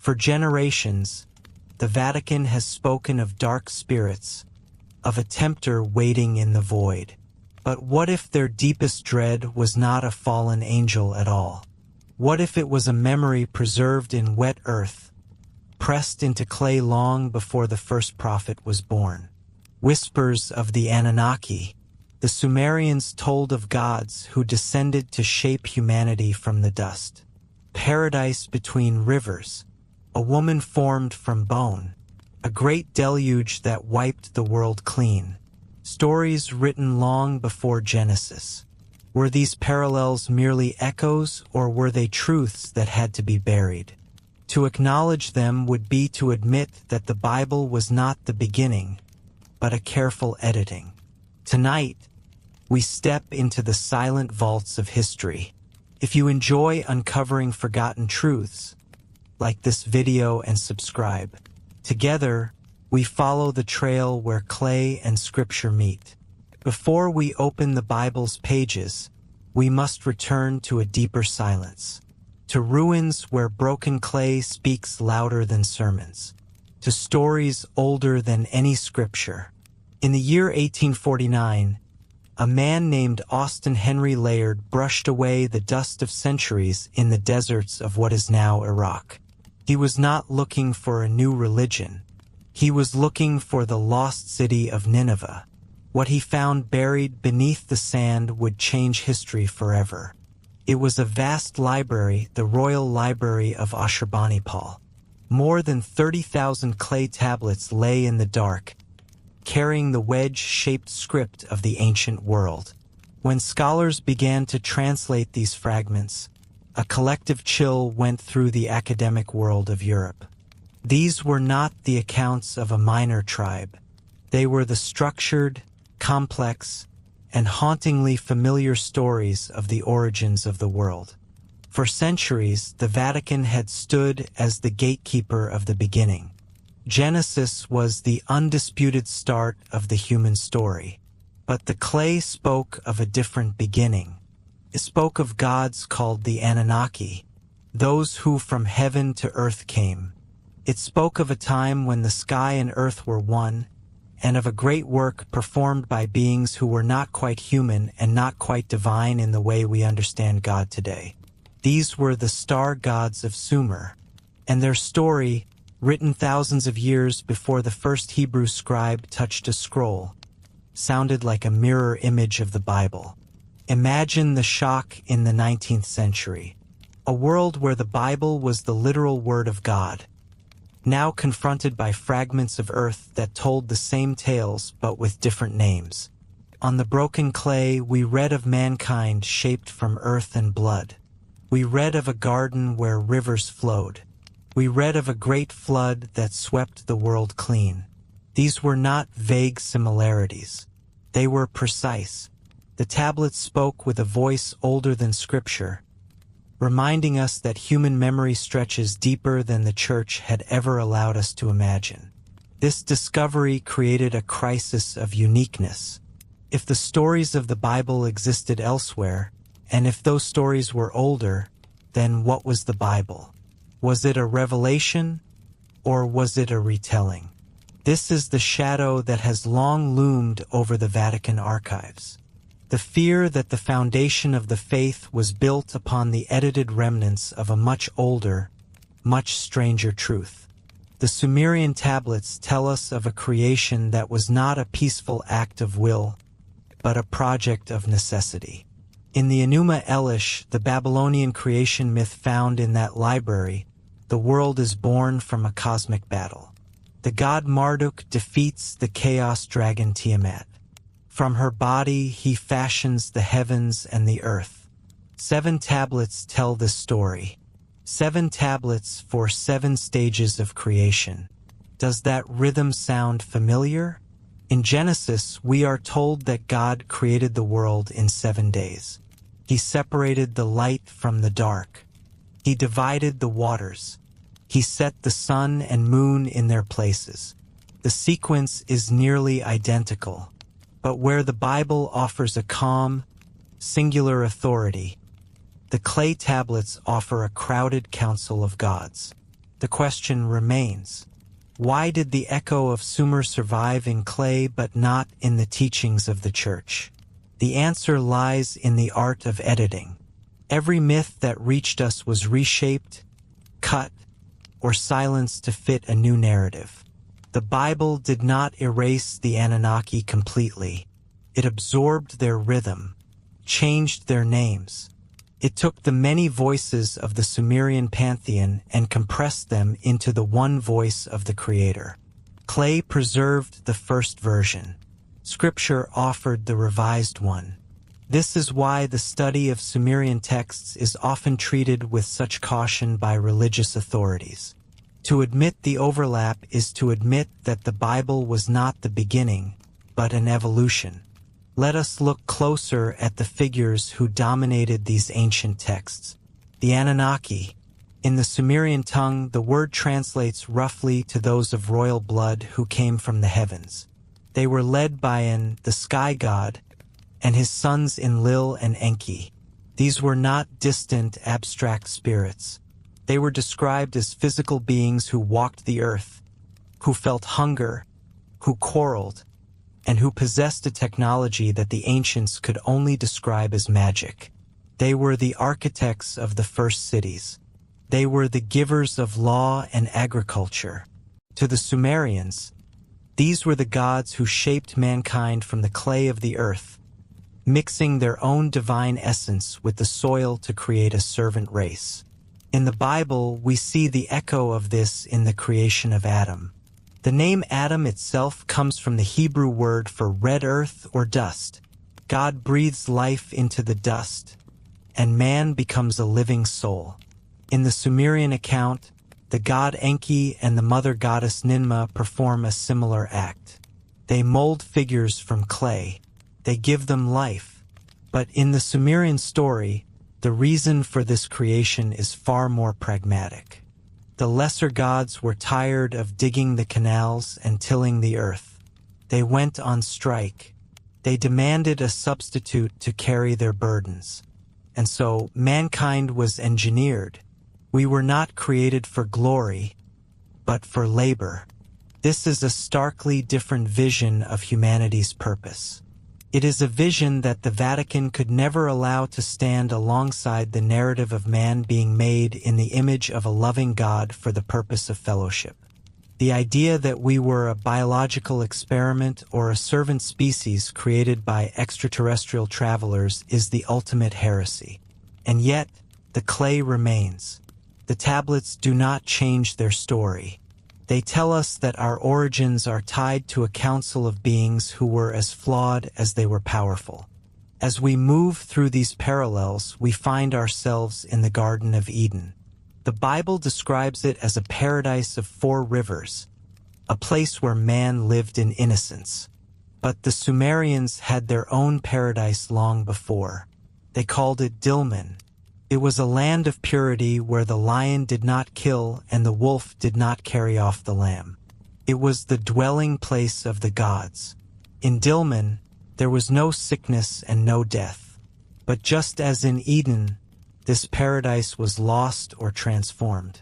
For generations, the Vatican has spoken of dark spirits, of a tempter waiting in the void. But what if their deepest dread was not a fallen angel at all? What if it was a memory preserved in wet earth, pressed into clay long before the first prophet was born? Whispers of the Anunnaki. The Sumerians told of gods who descended to shape humanity from the dust. Paradise between rivers, a woman formed from bone, a great deluge that wiped the world clean. Stories written long before Genesis. Were these parallels merely echoes, or were they truths that had to be buried? To acknowledge them would be to admit that the Bible was not the beginning, but a careful editing. Tonight, we step into the silent vaults of history. If you enjoy uncovering forgotten truths, like this video and subscribe. Together, we follow the trail where clay and scripture meet. Before we open the Bible's pages, we must return to a deeper silence, to ruins where broken clay speaks louder than sermons, to stories older than any scripture. In the year 1849, a man named Austin Henry Layard brushed away the dust of centuries in the deserts of what is now Iraq. He was not looking for a new religion. He was looking for the lost city of Nineveh. What he found buried beneath the sand would change history forever. It was a vast library, the Royal Library of Ashurbanipal. More than 30,000 clay tablets lay in the dark, carrying the wedge-shaped script of the ancient world. When scholars began to translate these fragments, a collective chill went through the academic world of Europe. These were not the accounts of a minor tribe. They were the structured, complex, and hauntingly familiar stories of the origins of the world. For centuries, the Vatican had stood as the gatekeeper of the beginning. Genesis was the undisputed start of the human story. But the clay spoke of a different beginning. It spoke of gods called the Anunnaki, those who from heaven to earth came. It spoke of a time when the sky and earth were one, and of a great work performed by beings who were not quite human and not quite divine in the way we understand God today. These were the star gods of Sumer, and their story, written thousands of years before the first Hebrew scribe touched a scroll, sounded like a mirror image of the Bible. Imagine the shock in the 19th century. A world where the Bible was the literal word of God, now confronted by fragments of earth that told the same tales but with different names. On the broken clay, we read of mankind shaped from earth and blood. We read of a garden where rivers flowed. We read of a great flood that swept the world clean. These were not vague similarities. They were precise. The tablets spoke with a voice older than Scripture, reminding us that human memory stretches deeper than the Church had ever allowed us to imagine. This discovery created a crisis of uniqueness. If the stories of the Bible existed elsewhere, and if those stories were older, then what was the Bible? Was it a revelation, or was it a retelling? This is the shadow that has long loomed over the Vatican archives. The fear that the foundation of the faith was built upon the edited remnants of a much older, much stranger truth. The Sumerian tablets tell us of a creation that was not a peaceful act of will, but a project of necessity. In the Enuma Elish, the Babylonian creation myth found in that library, the world is born from a cosmic battle. The god Marduk defeats the chaos dragon Tiamat. From her body he fashions the heavens and the earth. 7 tablets tell this story. 7 tablets for 7 stages of creation. Does that rhythm sound familiar? In Genesis, we are told that God created the world in 7 days. He separated the light from the dark. He divided the waters. He set the sun and moon in their places. The sequence is nearly identical. But where the Bible offers a calm, singular authority, the clay tablets offer a crowded council of gods. The question remains, why did the echo of Sumer survive in clay but not in the teachings of the Church? The answer lies in the art of editing. Every myth that reached us was reshaped, cut, or silenced to fit a new narrative. The Bible did not erase the Anunnaki completely. It absorbed their rhythm, changed their names. It took the many voices of the Sumerian pantheon and compressed them into the one voice of the Creator. Clay preserved the first version. Scripture offered the revised one. This is why the study of Sumerian texts is often treated with such caution by religious authorities. To admit the overlap is to admit that the Bible was not the beginning, but an evolution. Let us look closer at the figures who dominated these ancient texts. The Anunnaki. In the Sumerian tongue, the word translates roughly to those of royal blood who came from the heavens. They were led by the sky god, and his sons Enlil and Enki. These were not distant, abstract spirits. They were described as physical beings who walked the earth, who felt hunger, who quarreled, and who possessed a technology that the ancients could only describe as magic. They were the architects of the first cities. They were the givers of law and agriculture. To the Sumerians, these were the gods who shaped mankind from the clay of the earth, mixing their own divine essence with the soil to create a servant race. In the Bible, we see the echo of this in the creation of Adam. The name Adam itself comes from the Hebrew word for red earth or dust. God breathes life into the dust, and man becomes a living soul. In the Sumerian account, the god Enki and the mother goddess Ninmah perform a similar act. They mold figures from clay. They give them life. But in the Sumerian story, the reason for this creation is far more pragmatic. The lesser gods were tired of digging the canals and tilling the earth. They went on strike. They demanded a substitute to carry their burdens. And so mankind was engineered. We were not created for glory, but for labor. This is a starkly different vision of humanity's purpose. It is a vision that the Vatican could never allow to stand alongside the narrative of man being made in the image of a loving God for the purpose of fellowship. The idea that we were a biological experiment or a servant species created by extraterrestrial travelers is the ultimate heresy. And yet, the clay remains. The tablets do not change their story. They tell us that our origins are tied to a council of beings who were as flawed as they were powerful. As we move through these parallels, we find ourselves in the Garden of Eden. The Bible describes it as a paradise of 4 rivers, a place where man lived in innocence. But the Sumerians had their own paradise long before. They called it Dilmun. It was a land of purity where the lion did not kill and the wolf did not carry off the lamb. It was the dwelling place of the gods. In Dilmun, there was no sickness and no death. But just as in Eden, this paradise was lost or transformed.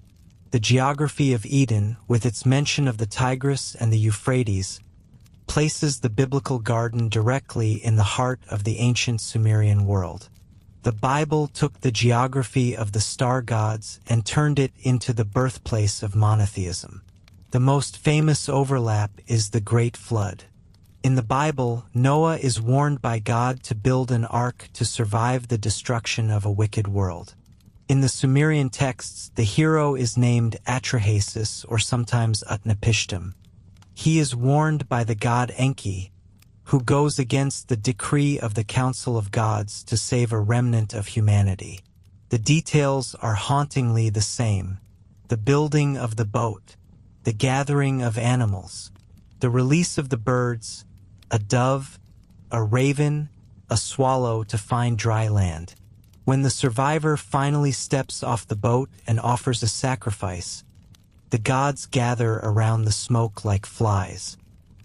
The geography of Eden, with its mention of the Tigris and the Euphrates, places the biblical garden directly in the heart of the ancient Sumerian world. The Bible took the geography of the star gods and turned it into the birthplace of monotheism. The most famous overlap is the Great Flood. In the Bible, Noah is warned by God to build an ark to survive the destruction of a wicked world. In the Sumerian texts, the hero is named Atrahasis or sometimes Utnapishtim. He is warned by the god Enki, who goes against the decree of the Council of Gods to save a remnant of humanity. The details are hauntingly the same: the building of the boat, the gathering of animals, the release of the birds, a dove, a raven, a swallow to find dry land. When the survivor finally steps off the boat and offers a sacrifice, the gods gather around the smoke like flies.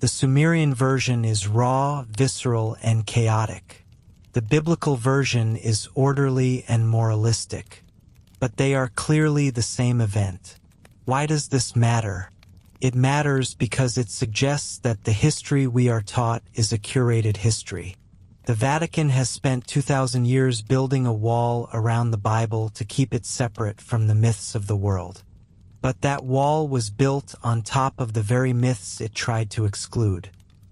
The Sumerian version is raw, visceral, and chaotic. The biblical version is orderly and moralistic. But they are clearly the same event. Why does this matter? It matters because it suggests that the history we are taught is a curated history. The Vatican has spent 2,000 years building a wall around the Bible to keep it separate from the myths of the world. But that wall was built on top of the very myths it tried to exclude.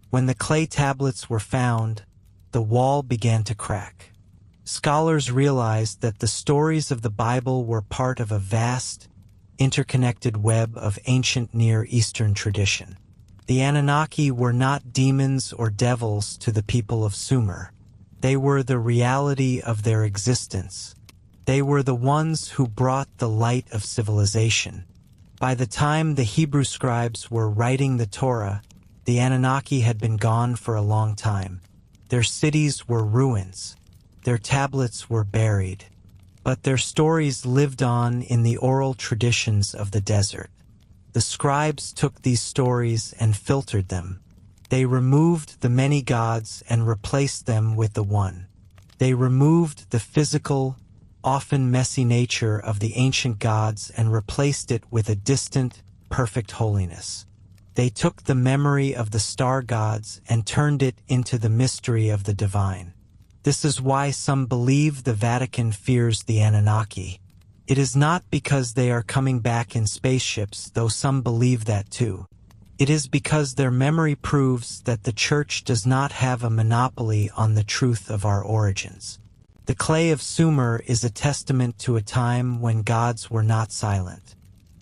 When the clay tablets were found, the wall began to crack. Scholars realized that the stories of the Bible were part of a vast, interconnected web of ancient Near Eastern tradition. The Anunnaki were not demons or devils to the people of Sumer. They were the reality of their existence. They were the ones who brought the light of civilization. By the time the Hebrew scribes were writing the Torah, the Anunnaki had been gone for a long time. Their cities were ruins. Their tablets were buried. But their stories lived on in the oral traditions of the desert. The scribes took these stories and filtered them. They removed the many gods and replaced them with the one. They removed the physical, often messy nature of the ancient gods and replaced it with a distant, perfect holiness. They took the memory of the star gods and turned it into the mystery of the divine. This is why some believe the Vatican fears the Anunnaki. It is not because they are coming back in spaceships, though some believe that too. It is because their memory proves that the Church does not have a monopoly on the truth of our origins. The clay of Sumer is a testament to a time when gods were not silent.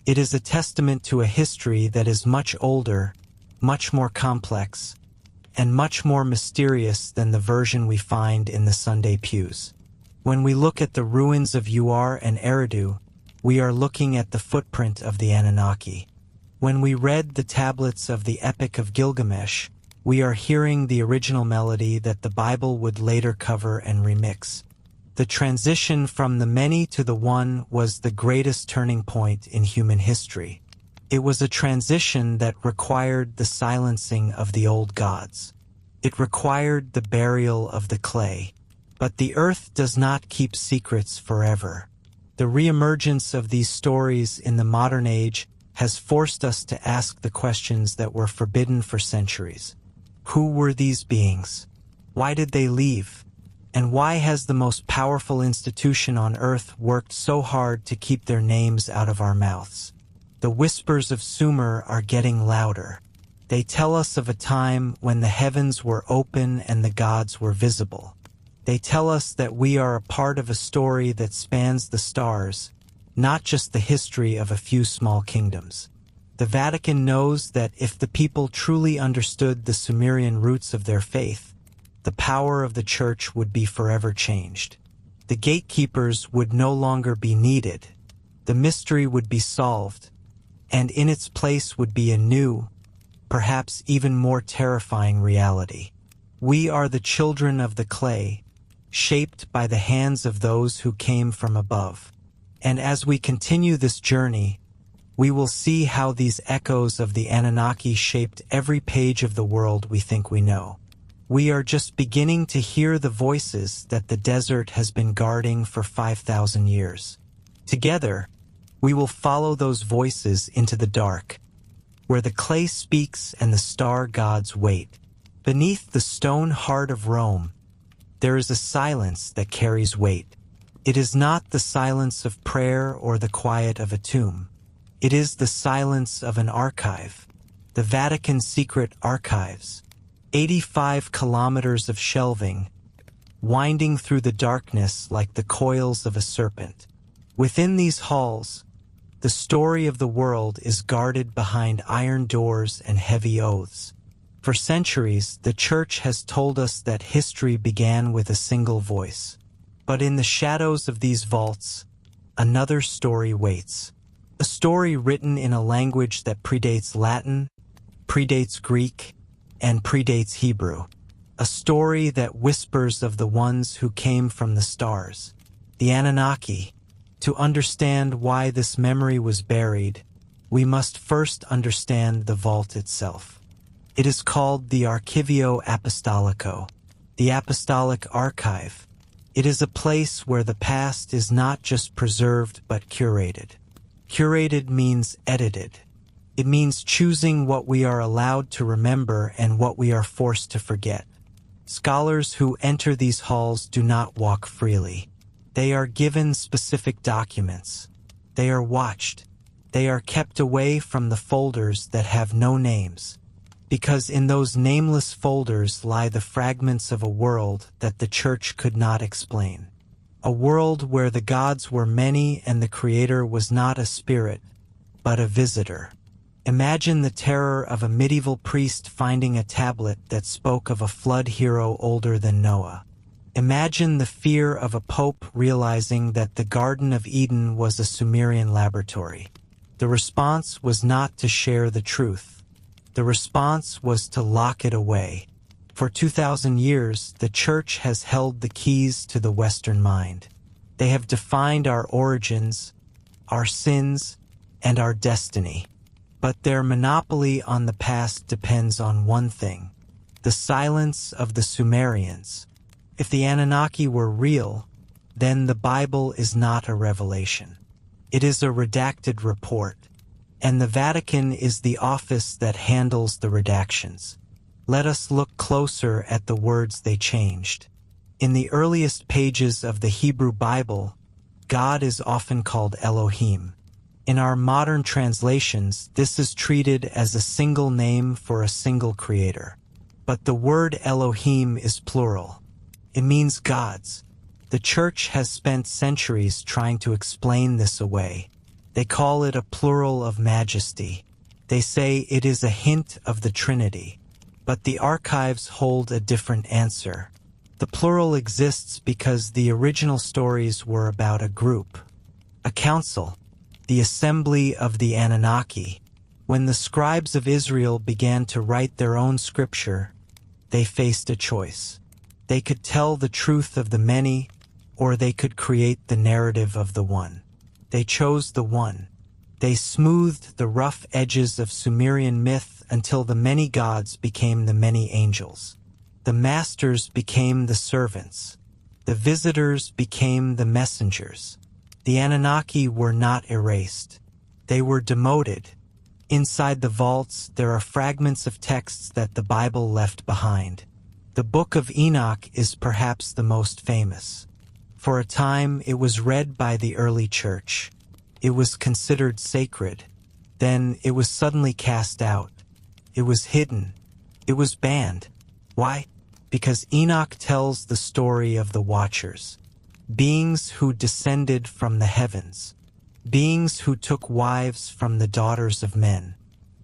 It is a testament to a history that is much older, much more complex, and much more mysterious than the version we find in the Sunday pews. When we look at the ruins of Uar and Eridu, we are looking at the footprint of the Anunnaki. When we read the tablets of the Epic of Gilgamesh, we are hearing the original melody that the Bible would later cover and remix. The transition from the many to the one was the greatest turning point in human history. It was a transition that required the silencing of the old gods. It required the burial of the clay. But the earth does not keep secrets forever. The reemergence of these stories in the modern age has forced us to ask the questions that were forbidden for centuries. Who were these beings? Why did they leave? And why has the most powerful institution on earth worked so hard to keep their names out of our mouths? The whispers of Sumer are getting louder. They tell us of a time when the heavens were open and the gods were visible. They tell us that we are a part of a story that spans the stars, not just the history of a few small kingdoms. The Vatican knows that if the people truly understood the Sumerian roots of their faith, the power of the Church would be forever changed. The gatekeepers would no longer be needed. The mystery would be solved, and in its place would be a new, perhaps even more terrifying reality. We are the children of the clay, shaped by the hands of those who came from above. And as we continue this journey, we will see how these echoes of the Anunnaki shaped every page of the world we think we know. We are just beginning to hear the voices that the desert has been guarding for 5,000 years. Together, we will follow those voices into the dark, where the clay speaks and the star gods wait. Beneath the stone heart of Rome, there is a silence that carries weight. It is not the silence of prayer or the quiet of a tomb. It is the silence of an archive, the Vatican secret archives. 85 kilometers of shelving, winding through the darkness like the coils of a serpent. Within these halls, the story of the world is guarded behind iron doors and heavy oaths. For centuries, the Church has told us that history began with a single voice. But in the shadows of these vaults, another story waits. A story written in a language that predates Latin, predates Greek, and predates Hebrew. A story that whispers of the ones who came from the stars, the Anunnaki. To understand why this memory was buried, we must first understand the vault itself. It is called the Archivio Apostolico, the Apostolic Archive. It is a place where the past is not just preserved but curated. Curated means edited. It means choosing what we are allowed to remember and what we are forced to forget. Scholars who enter these halls do not walk freely. They are given specific documents. They are watched. They are kept away from the folders that have no names, because in those nameless folders lie the fragments of a world that the Church could not explain. A world where the gods were many and the Creator was not a spirit, but a visitor. Imagine the terror of a medieval priest finding a tablet that spoke of a flood hero older than Noah. Imagine the fear of a pope realizing that the Garden of Eden was a Sumerian laboratory. The response was not to share the truth. The response was to lock it away. For 2,000 years, the Church has held the keys to the Western mind. They have defined our origins, our sins, and our destiny. But their monopoly on the past depends on one thing: the silence of the Sumerians. If the Anunnaki were real, then the Bible is not a revelation. It is a redacted report, and the Vatican is the office that handles the redactions. Let us look closer at the words they changed. In the earliest pages of the Hebrew Bible, God is often called Elohim. In our modern translations, this is treated as a single name for a single creator. But the word Elohim is plural. It means gods. The Church has spent centuries trying to explain this away. They call it a plural of majesty. They say it is a hint of the Trinity. But the archives hold a different answer. The plural exists because the original stories were about a group, a council, the assembly of the Anunnaki. When the scribes of Israel began to write their own scripture, they faced a choice. They could tell the truth of the many, or they could create the narrative of the one. They chose the one. They smoothed the rough edges of Sumerian myth until the many gods became the many angels. The masters became the servants. The visitors became the messengers. The Anunnaki were not erased. They were demoted. Inside the vaults, there are fragments of texts that the Bible left behind. The Book of Enoch is perhaps the most famous. For a time, it was read by the early church. It was considered sacred. Then it was suddenly cast out. It was hidden. It was banned. Why? Because Enoch tells the story of the Watchers, beings who descended from the heavens, beings who took wives from the daughters of men,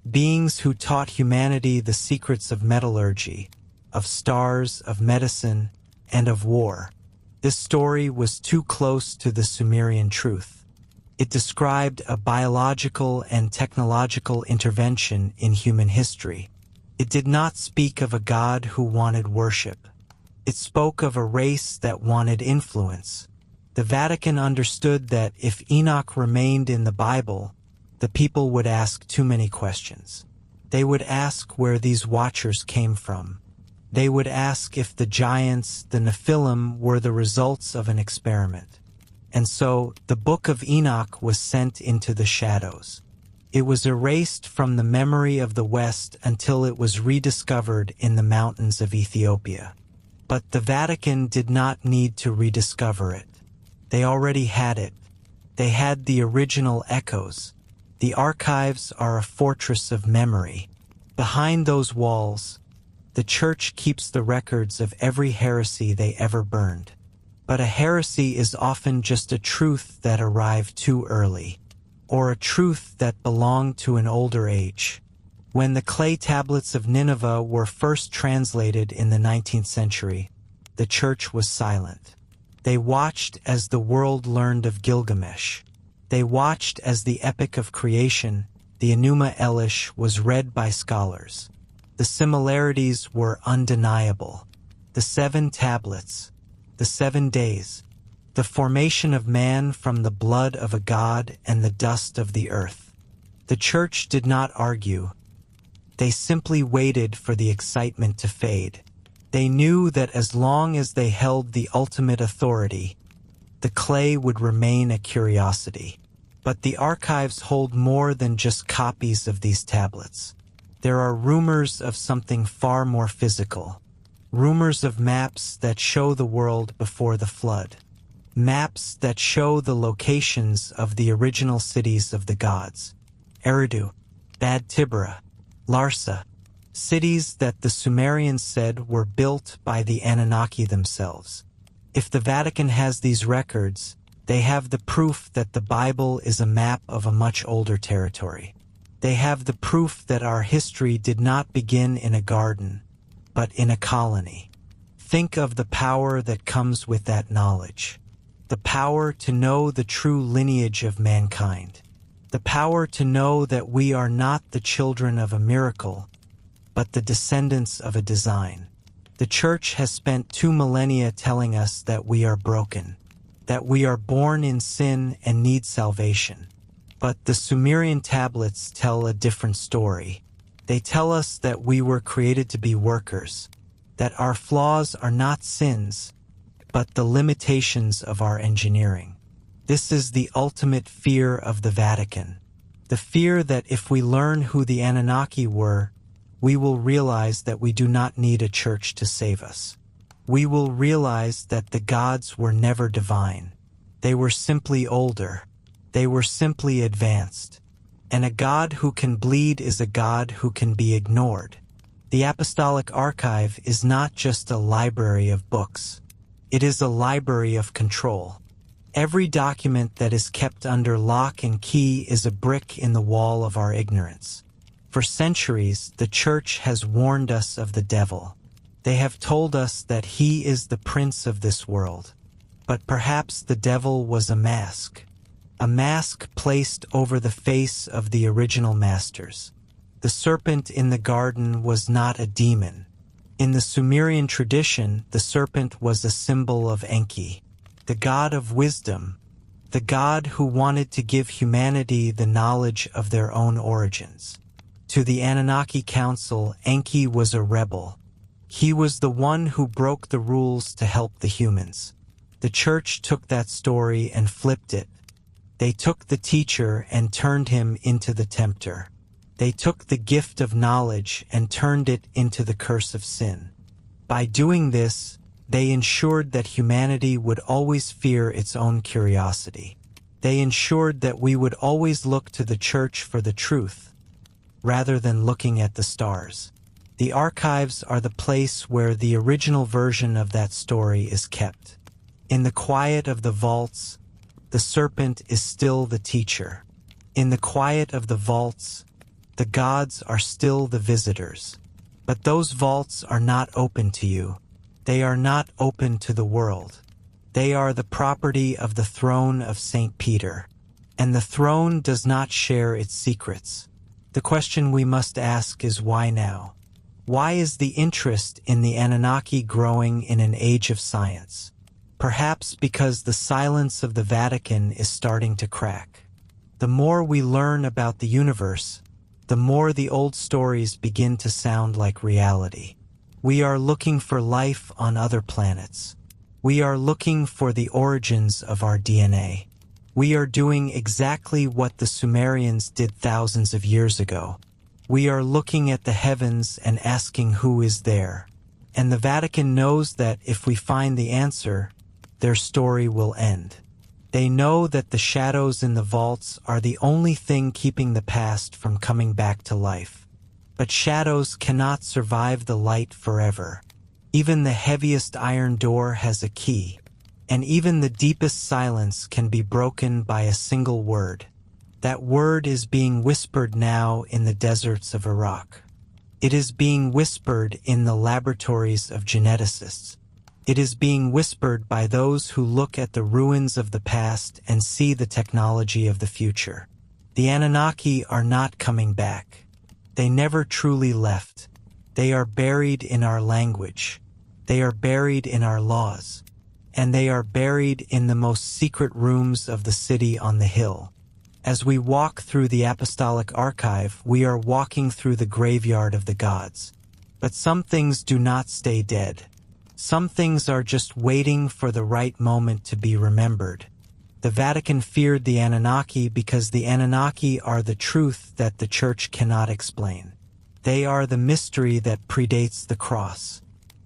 beings who taught humanity the secrets of metallurgy, of stars, of medicine, and of war. This story was too close to the Sumerian truth. It described a biological and technological intervention in human history. It did not speak of a god who wanted worship. It spoke of a race that wanted influence. The Vatican understood that if Enoch remained in the Bible, the people would ask too many questions. They would ask where these watchers came from. They would ask if the giants, the Nephilim, were the results of an experiment. And so, the Book of Enoch was sent into the shadows. It was erased from the memory of the West until it was rediscovered in the mountains of Ethiopia. But the Vatican did not need to rediscover it. They already had it. They had the original echoes. The archives are a fortress of memory. Behind those walls, the Church keeps the records of every heresy they ever burned. But a heresy is often just a truth that arrived too early, or a truth that belonged to an older age. When the clay tablets of Nineveh were first translated in the 19th century, the Church was silent. They watched as the world learned of Gilgamesh. They watched as the epic of creation, the Enuma Elish, was read by scholars. The similarities were undeniable. The 7 tablets, the 7 days, the formation of man from the blood of a god and the dust of the earth. The Church did not argue. They simply waited for the excitement to fade. They knew that as long as they held the ultimate authority, the clay would remain a curiosity. But the archives hold more than just copies of these tablets. There are rumors of something far more physical. Rumors of maps that show the world before the flood. Maps that show the locations of the original cities of the gods. Eridu, Bad Tibra, Larsa. Cities that the Sumerians said were built by the Anunnaki themselves. If the Vatican has these records, they have the proof that the Bible is a map of a much older territory. They have the proof that our history did not begin in a garden, but in a colony. Think of the power that comes with that knowledge. The power to know the true lineage of mankind. The power to know that we are not the children of a miracle, but the descendants of a design. The Church has spent 2 millennia telling us that we are broken, that we are born in sin and need salvation. But the Sumerian tablets tell a different story. They tell us that we were created to be workers, that our flaws are not sins, but the limitations of our engineering. This is the ultimate fear of the Vatican. The fear that if we learn who the Anunnaki were, we will realize that we do not need a church to save us. We will realize that the gods were never divine. They were simply older. They were simply advanced. And a God who can bleed is a God who can be ignored. The Apostolic Archive is not just a library of books. It is a library of control. Every document that is kept under lock and key is a brick in the wall of our ignorance. For centuries, the Church has warned us of the devil. They have told us that he is the prince of this world. But perhaps the devil was a mask placed over the face of the original masters. The serpent in the garden was not a demon. In the Sumerian tradition, the serpent was a symbol of Enki, the god of wisdom, the god who wanted to give humanity the knowledge of their own origins. To the Anunnaki Council, Enki was a rebel. He was the one who broke the rules to help the humans. The Church took that story and flipped it. They took the teacher and turned him into the tempter. They took the gift of knowledge and turned it into the curse of sin. By doing this, they ensured that humanity would always fear its own curiosity. They ensured that we would always look to the Church for the truth, rather than looking at the stars. The archives are the place where the original version of that story is kept. In the quiet of the vaults, the serpent is still the teacher. In the quiet of the vaults, the gods are still the visitors. But those vaults are not open to you. They are not open to the world. They are the property of the throne of St. Peter. And the throne does not share its secrets. The question we must ask is why now? Why is the interest in the Anunnaki growing in an age of science? Perhaps because the silence of the Vatican is starting to crack. The more we learn about the universe, the more the old stories begin to sound like reality. We are looking for life on other planets. We are looking for the origins of our DNA. We are doing exactly what the Sumerians did thousands of years ago. We are looking at the heavens and asking who is there. And the Vatican knows that if we find the answer, their story will end. They know that the shadows in the vaults are the only thing keeping the past from coming back to life. But shadows cannot survive the light forever. Even the heaviest iron door has a key, and even the deepest silence can be broken by a single word. That word is being whispered now in the deserts of Iraq. It is being whispered in the laboratories of geneticists. It is being whispered by those who look at the ruins of the past and see the technology of the future. The Anunnaki are not coming back. They never truly left. They are buried in our language. They are buried in our laws. And they are buried in the most secret rooms of the city on the hill. As we walk through the Apostolic Archive, we are walking through the graveyard of the gods. But some things do not stay dead. Some things are just waiting for the right moment to be remembered. The Vatican feared the Anunnaki because the Anunnaki are the truth that the Church cannot explain. They are the mystery that predates the cross.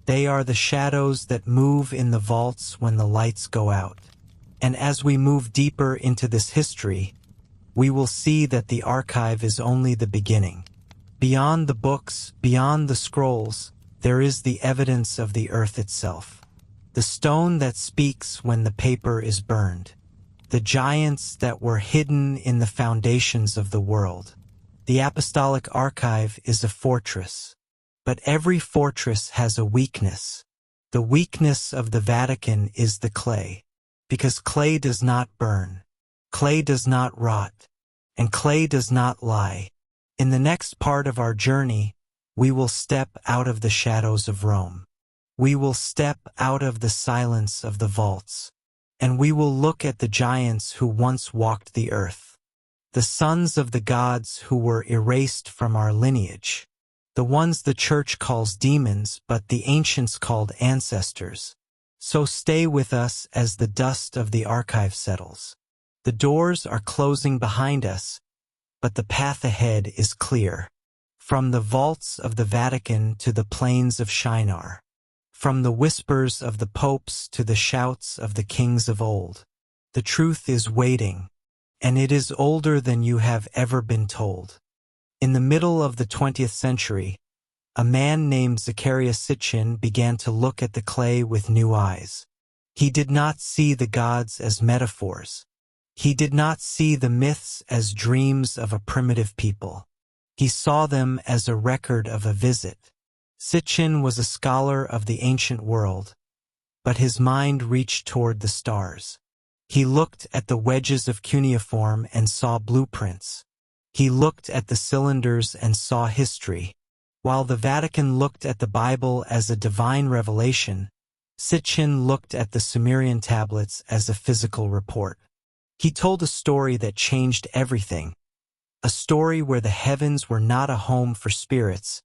They are the shadows that move in the vaults when the lights go out. And as we move deeper into this history, we will see that the archive is only the beginning. Beyond the books, beyond the scrolls, there is the evidence of the earth itself. The stone that speaks when the paper is burned. The giants that were hidden in the foundations of the world. The apostolic archive is a fortress. But every fortress has a weakness. The weakness of the Vatican is the clay. Because clay does not burn. Clay does not rot. And clay does not lie. In the next part of our journey, we will step out of the shadows of Rome. We will step out of the silence of the vaults. And we will look at the giants who once walked the earth. The sons of the gods who were erased from our lineage. The ones the Church calls demons, but the ancients called ancestors. So stay with us as the dust of the archive settles. The doors are closing behind us, but the path ahead is clear. From the vaults of the Vatican to the plains of Shinar. From the whispers of the popes to the shouts of the kings of old. The truth is waiting, and it is older than you have ever been told. In the middle of the 20th century, a man named Zecharia Sitchin began to look at the clay with new eyes. He did not see the gods as metaphors. He did not see the myths as dreams of a primitive people. He saw them as a record of a visit. Sitchin was a scholar of the ancient world, but his mind reached toward the stars. He looked at the wedges of cuneiform and saw blueprints. He looked at the cylinders and saw history. While the Vatican looked at the Bible as a divine revelation, Sitchin looked at the Sumerian tablets as a physical report. He told a story that changed everything. A story where the heavens were not a home for spirits,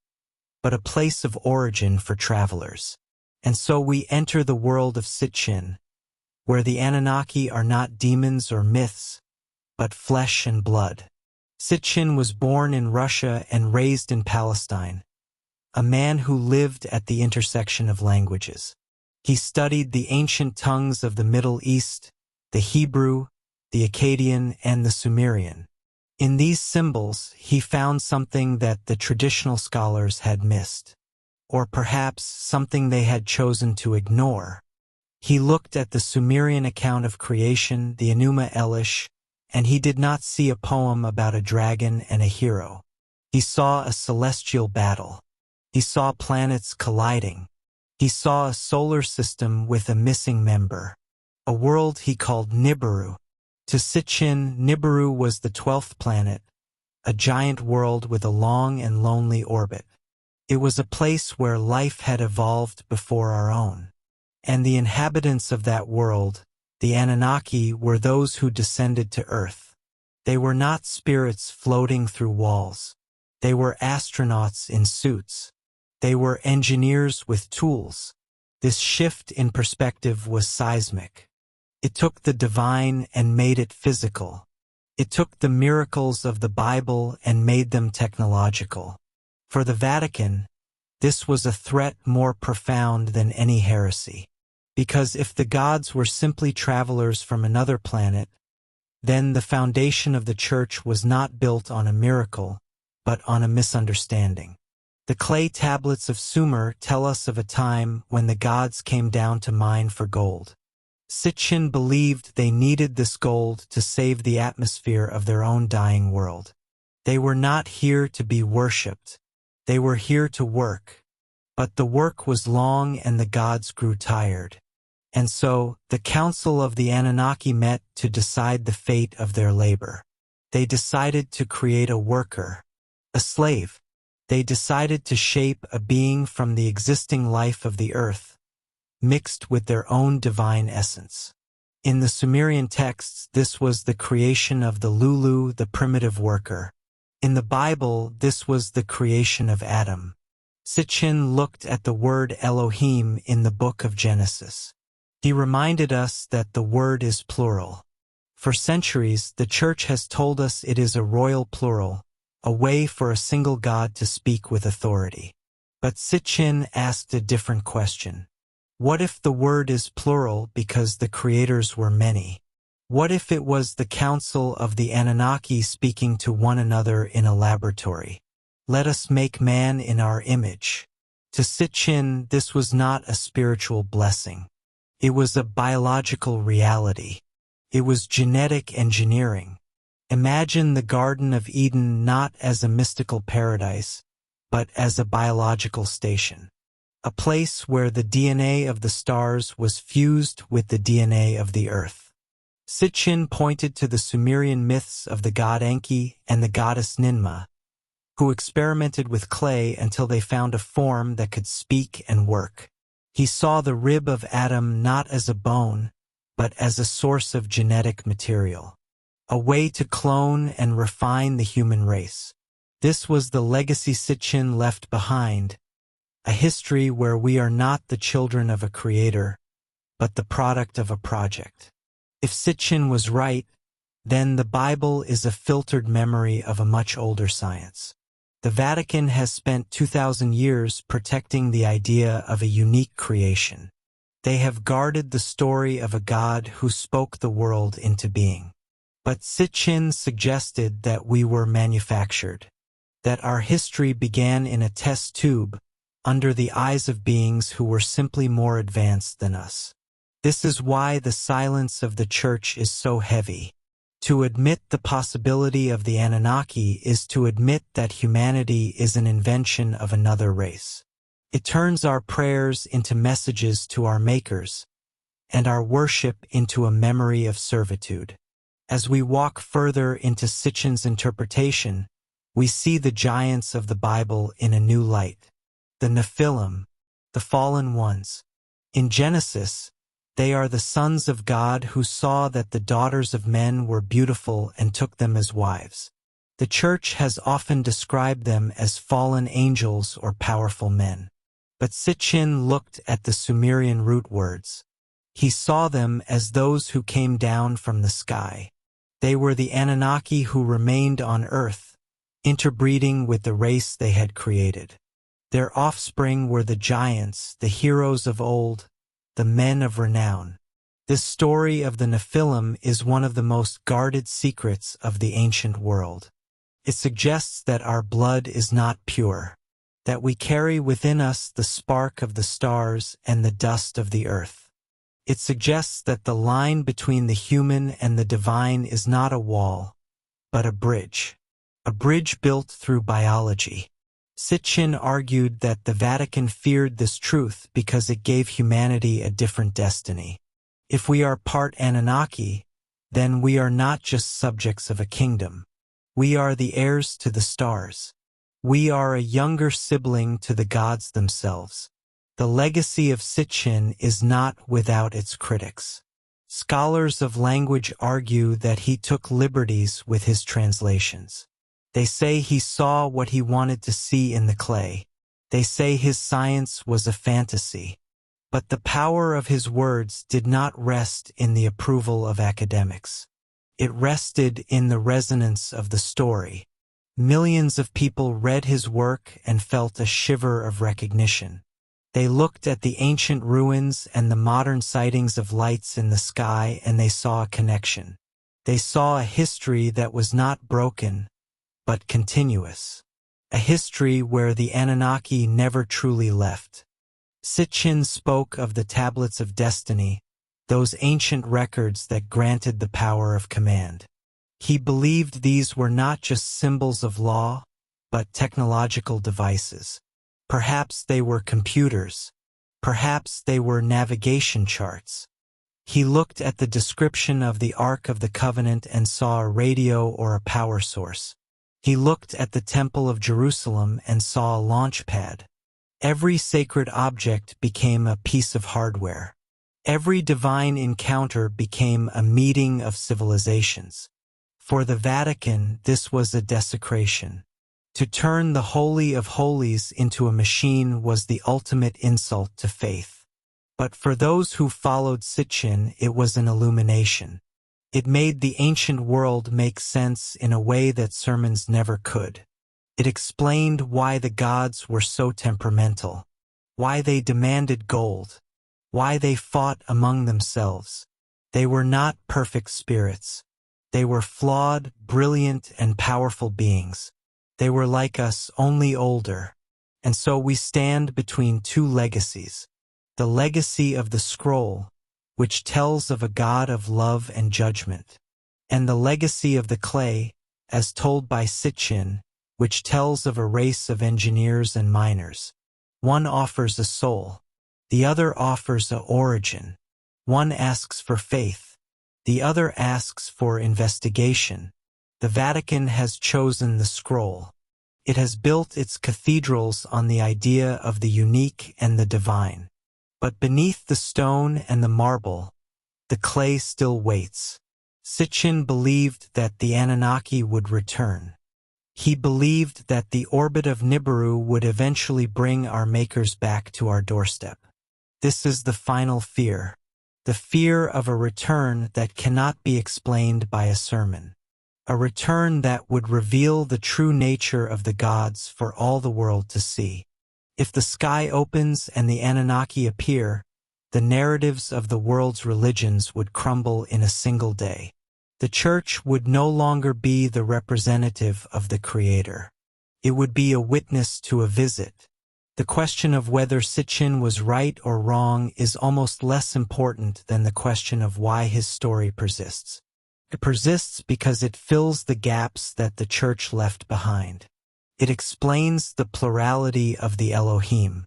but a place of origin for travelers. And so we enter the world of Sitchin, where the Anunnaki are not demons or myths, but flesh and blood. Sitchin was born in Russia and raised in Palestine, a man who lived at the intersection of languages. He studied the ancient tongues of the Middle East, the Hebrew, the Akkadian, and the Sumerian. In these symbols, he found something that the traditional scholars had missed, or perhaps something they had chosen to ignore. He looked at the Sumerian account of creation, the Enuma Elish, and he did not see a poem about a dragon and a hero. He saw a celestial battle. He saw planets colliding. He saw a solar system with a missing member, a world he called Nibiru. To Sitchin, Nibiru was the 12th planet, a giant world with a long and lonely orbit. It was a place where life had evolved before our own. And the inhabitants of that world, the Anunnaki, were those who descended to Earth. They were not spirits floating through walls. They were astronauts in suits. They were engineers with tools. This shift in perspective was seismic. It took the divine and made it physical. It took the miracles of the Bible and made them technological. For the Vatican, this was a threat more profound than any heresy. Because if the gods were simply travelers from another planet, then the foundation of the Church was not built on a miracle, but on a misunderstanding. The clay tablets of Sumer tell us of a time when the gods came down to mine for gold. Sitchin believed they needed this gold to save the atmosphere of their own dying world. They were not here to be worshipped. They were here to work. But the work was long and the gods grew tired. And so, the Council of the Anunnaki met to decide the fate of their labor. They decided to create a worker, a slave. They decided to shape a being from the existing life of the earth, mixed with their own divine essence. In the Sumerian texts, this was the creation of the Lulu, the primitive worker. In the Bible, this was the creation of Adam. Sitchin looked at the word Elohim in the book of Genesis. He reminded us that the word is plural. For centuries, the Church has told us it is a royal plural, a way for a single God to speak with authority. But Sitchin asked a different question. What if the word is plural because the creators were many? What if it was the council of the Anunnaki speaking to one another in a laboratory? Let us make man in our image. To Sitchin, this was not a spiritual blessing. It was a biological reality. It was genetic engineering. Imagine the Garden of Eden not as a mystical paradise, but as a biological station. A place where the DNA of the stars was fused with the DNA of the earth. Sitchin pointed to the Sumerian myths of the god Enki and the goddess Ninmah, who experimented with clay until they found a form that could speak and work. He saw the rib of Adam not as a bone, but as a source of genetic material, a way to clone and refine the human race. This was the legacy Sitchin left behind, a history where we are not the children of a creator, but the product of a project. If Sitchin was right, then the Bible is a filtered memory of a much older science. The Vatican has spent 2,000 years protecting the idea of a unique creation. They have guarded the story of a God who spoke the world into being. But Sitchin suggested that we were manufactured, that our history began in a test tube, under the eyes of beings who were simply more advanced than us. This is why the silence of the Church is so heavy. To admit the possibility of the Anunnaki is to admit that humanity is an invention of another race. It turns our prayers into messages to our makers, and our worship into a memory of servitude. As we walk further into Sitchin's interpretation, we see the giants of the Bible in a new light. The Nephilim, the fallen ones. In Genesis, they are the sons of God who saw that the daughters of men were beautiful and took them as wives. The Church has often described them as fallen angels or powerful men. But Sitchin looked at the Sumerian root words. He saw them as those who came down from the sky. They were the Anunnaki who remained on earth, interbreeding with the race they had created. Their offspring were the giants, the heroes of old, the men of renown. This story of the Nephilim is one of the most guarded secrets of the ancient world. It suggests that our blood is not pure, that we carry within us the spark of the stars and the dust of the earth. It suggests that the line between the human and the divine is not a wall, but a bridge built through biology. Sitchin argued that the Vatican feared this truth because it gave humanity a different destiny. If we are part Anunnaki, then we are not just subjects of a kingdom. We are the heirs to the stars. We are a younger sibling to the gods themselves. The legacy of Sitchin is not without its critics. Scholars of language argue that he took liberties with his translations. They say he saw what he wanted to see in the clay. They say his science was a fantasy. But the power of his words did not rest in the approval of academics. It rested in the resonance of the story. Millions of people read his work and felt a shiver of recognition. They looked at the ancient ruins and the modern sightings of lights in the sky, and they saw a connection. They saw a history that was not broken, but continuous. A history where the Anunnaki never truly left. Sitchin spoke of the tablets of destiny, those ancient records that granted the power of command. He believed these were not just symbols of law, but technological devices. Perhaps they were computers. Perhaps they were navigation charts. He looked at the description of the Ark of the Covenant and saw a radio or a power source. He looked at the Temple of Jerusalem and saw a launch pad. Every sacred object became a piece of hardware. Every divine encounter became a meeting of civilizations. For the Vatican, this was a desecration. To turn the Holy of Holies into a machine was the ultimate insult to faith. But for those who followed Sitchin, it was an illumination. It made the ancient world make sense in a way that sermons never could. It explained why the gods were so temperamental, why they demanded gold, why they fought among themselves. They were not perfect spirits. They were flawed, brilliant, and powerful beings. They were like us, only older. And so we stand between two legacies. The legacy of the scroll, which tells of a God of love and judgment, and the legacy of the clay, as told by Sitchin, which tells of a race of engineers and miners. One offers a soul. The other offers a origin. One asks for faith. The other asks for investigation. The Vatican has chosen the scroll. It has built its cathedrals on the idea of the unique and the divine. But beneath the stone and the marble, the clay still waits. Sitchin believed that the Anunnaki would return. He believed that the orbit of Nibiru would eventually bring our makers back to our doorstep. This is the final fear, the fear of a return that cannot be explained by a sermon, a return that would reveal the true nature of the gods for all the world to see. If the sky opens and the Anunnaki appear, the narratives of the world's religions would crumble in a single day. The Church would no longer be the representative of the Creator. It would be a witness to a visit. The question of whether Sitchin was right or wrong is almost less important than the question of why his story persists. It persists because it fills the gaps that the Church left behind. It explains the plurality of the Elohim.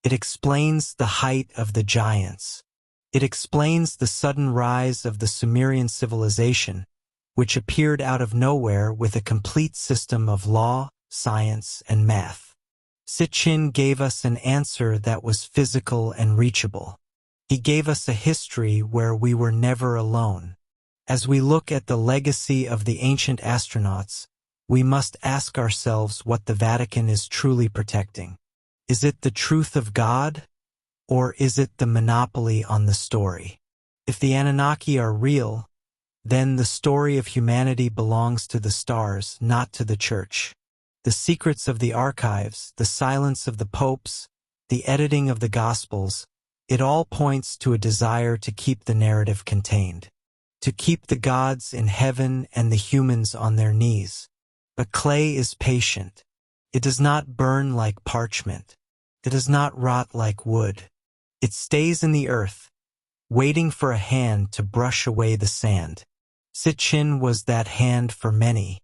It explains the height of the giants. It explains the sudden rise of the Sumerian civilization, which appeared out of nowhere with a complete system of law, science, and math. Sitchin gave us an answer that was physical and reachable. He gave us a history where we were never alone. As we look at the legacy of the ancient astronauts, we must ask ourselves what the Vatican is truly protecting. Is it the truth of God? Or is it the monopoly on the story? If the Anunnaki are real, then the story of humanity belongs to the stars, not to the Church. The secrets of the archives, the silence of the popes, the editing of the Gospels, it all points to a desire to keep the narrative contained, to keep the gods in heaven and the humans on their knees. But clay is patient. It does not burn like parchment. It does not rot like wood. It stays in the earth, waiting for a hand to brush away the sand. Sitchin was that hand for many.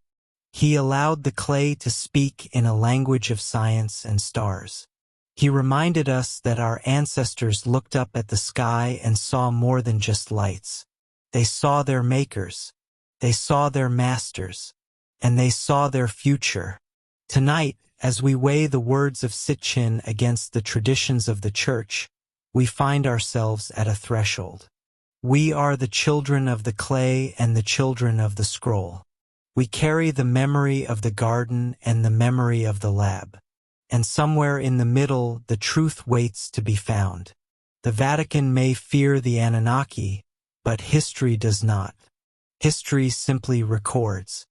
He allowed the clay to speak in a language of science and stars. He reminded us that our ancestors looked up at the sky and saw more than just lights. They saw their makers, they saw their masters, and they saw their future. Tonight, as we weigh the words of Sitchin against the traditions of the Church, we find ourselves at a threshold. We are the children of the clay and the children of the scroll. We carry the memory of the garden and the memory of the lab. And somewhere in the middle, the truth waits to be found. The Vatican may fear the Anunnaki, but history does not. History simply records.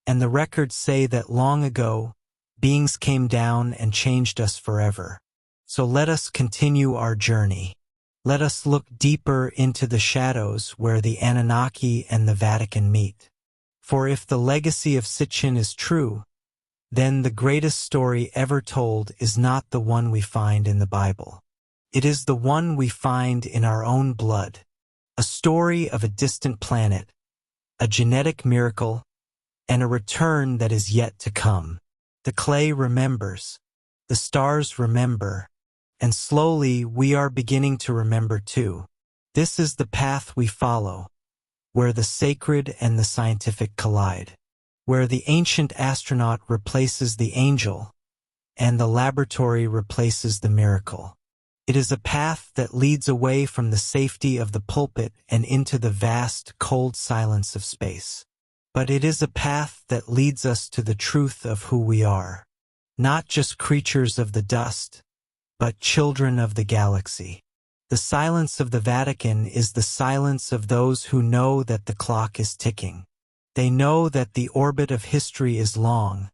And the records say that long ago, beings came down and changed us forever. So let us continue our journey. Let us look deeper into the shadows where the Anunnaki and the Vatican meet. For if the legacy of Sitchin is true, then the greatest story ever told is not the one we find in the Bible. It is the one we find in our own blood. A story of a distant planet, a genetic miracle, and a return that is yet to come. The clay remembers. The stars remember. And slowly we are beginning to remember too. This is the path we follow, where the sacred and the scientific collide, where the ancient astronaut replaces the angel, and the laboratory replaces the miracle. It is a path that leads away from the safety of the pulpit and into the vast, cold silence of space. But it is a path that leads us to the truth of who we are, not just creatures of the dust, but children of the galaxy. The silence of the Vatican is the silence of those who know that the clock is ticking. They know that the orbit of history is long,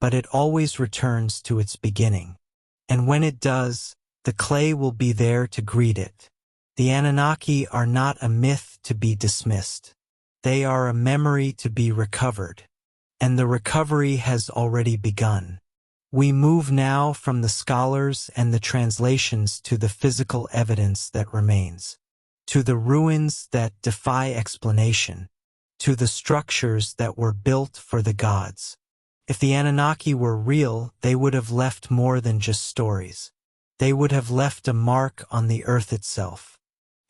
but it always returns to its beginning. And when it does, the clay will be there to greet it. The Anunnaki are not a myth to be dismissed. They are a memory to be recovered. And the recovery has already begun. We move now from the scholars and the translations to the physical evidence that remains, to the ruins that defy explanation, to the structures that were built for the gods. If the Anunnaki were real, they would have left more than just stories. They would have left a mark on the earth itself.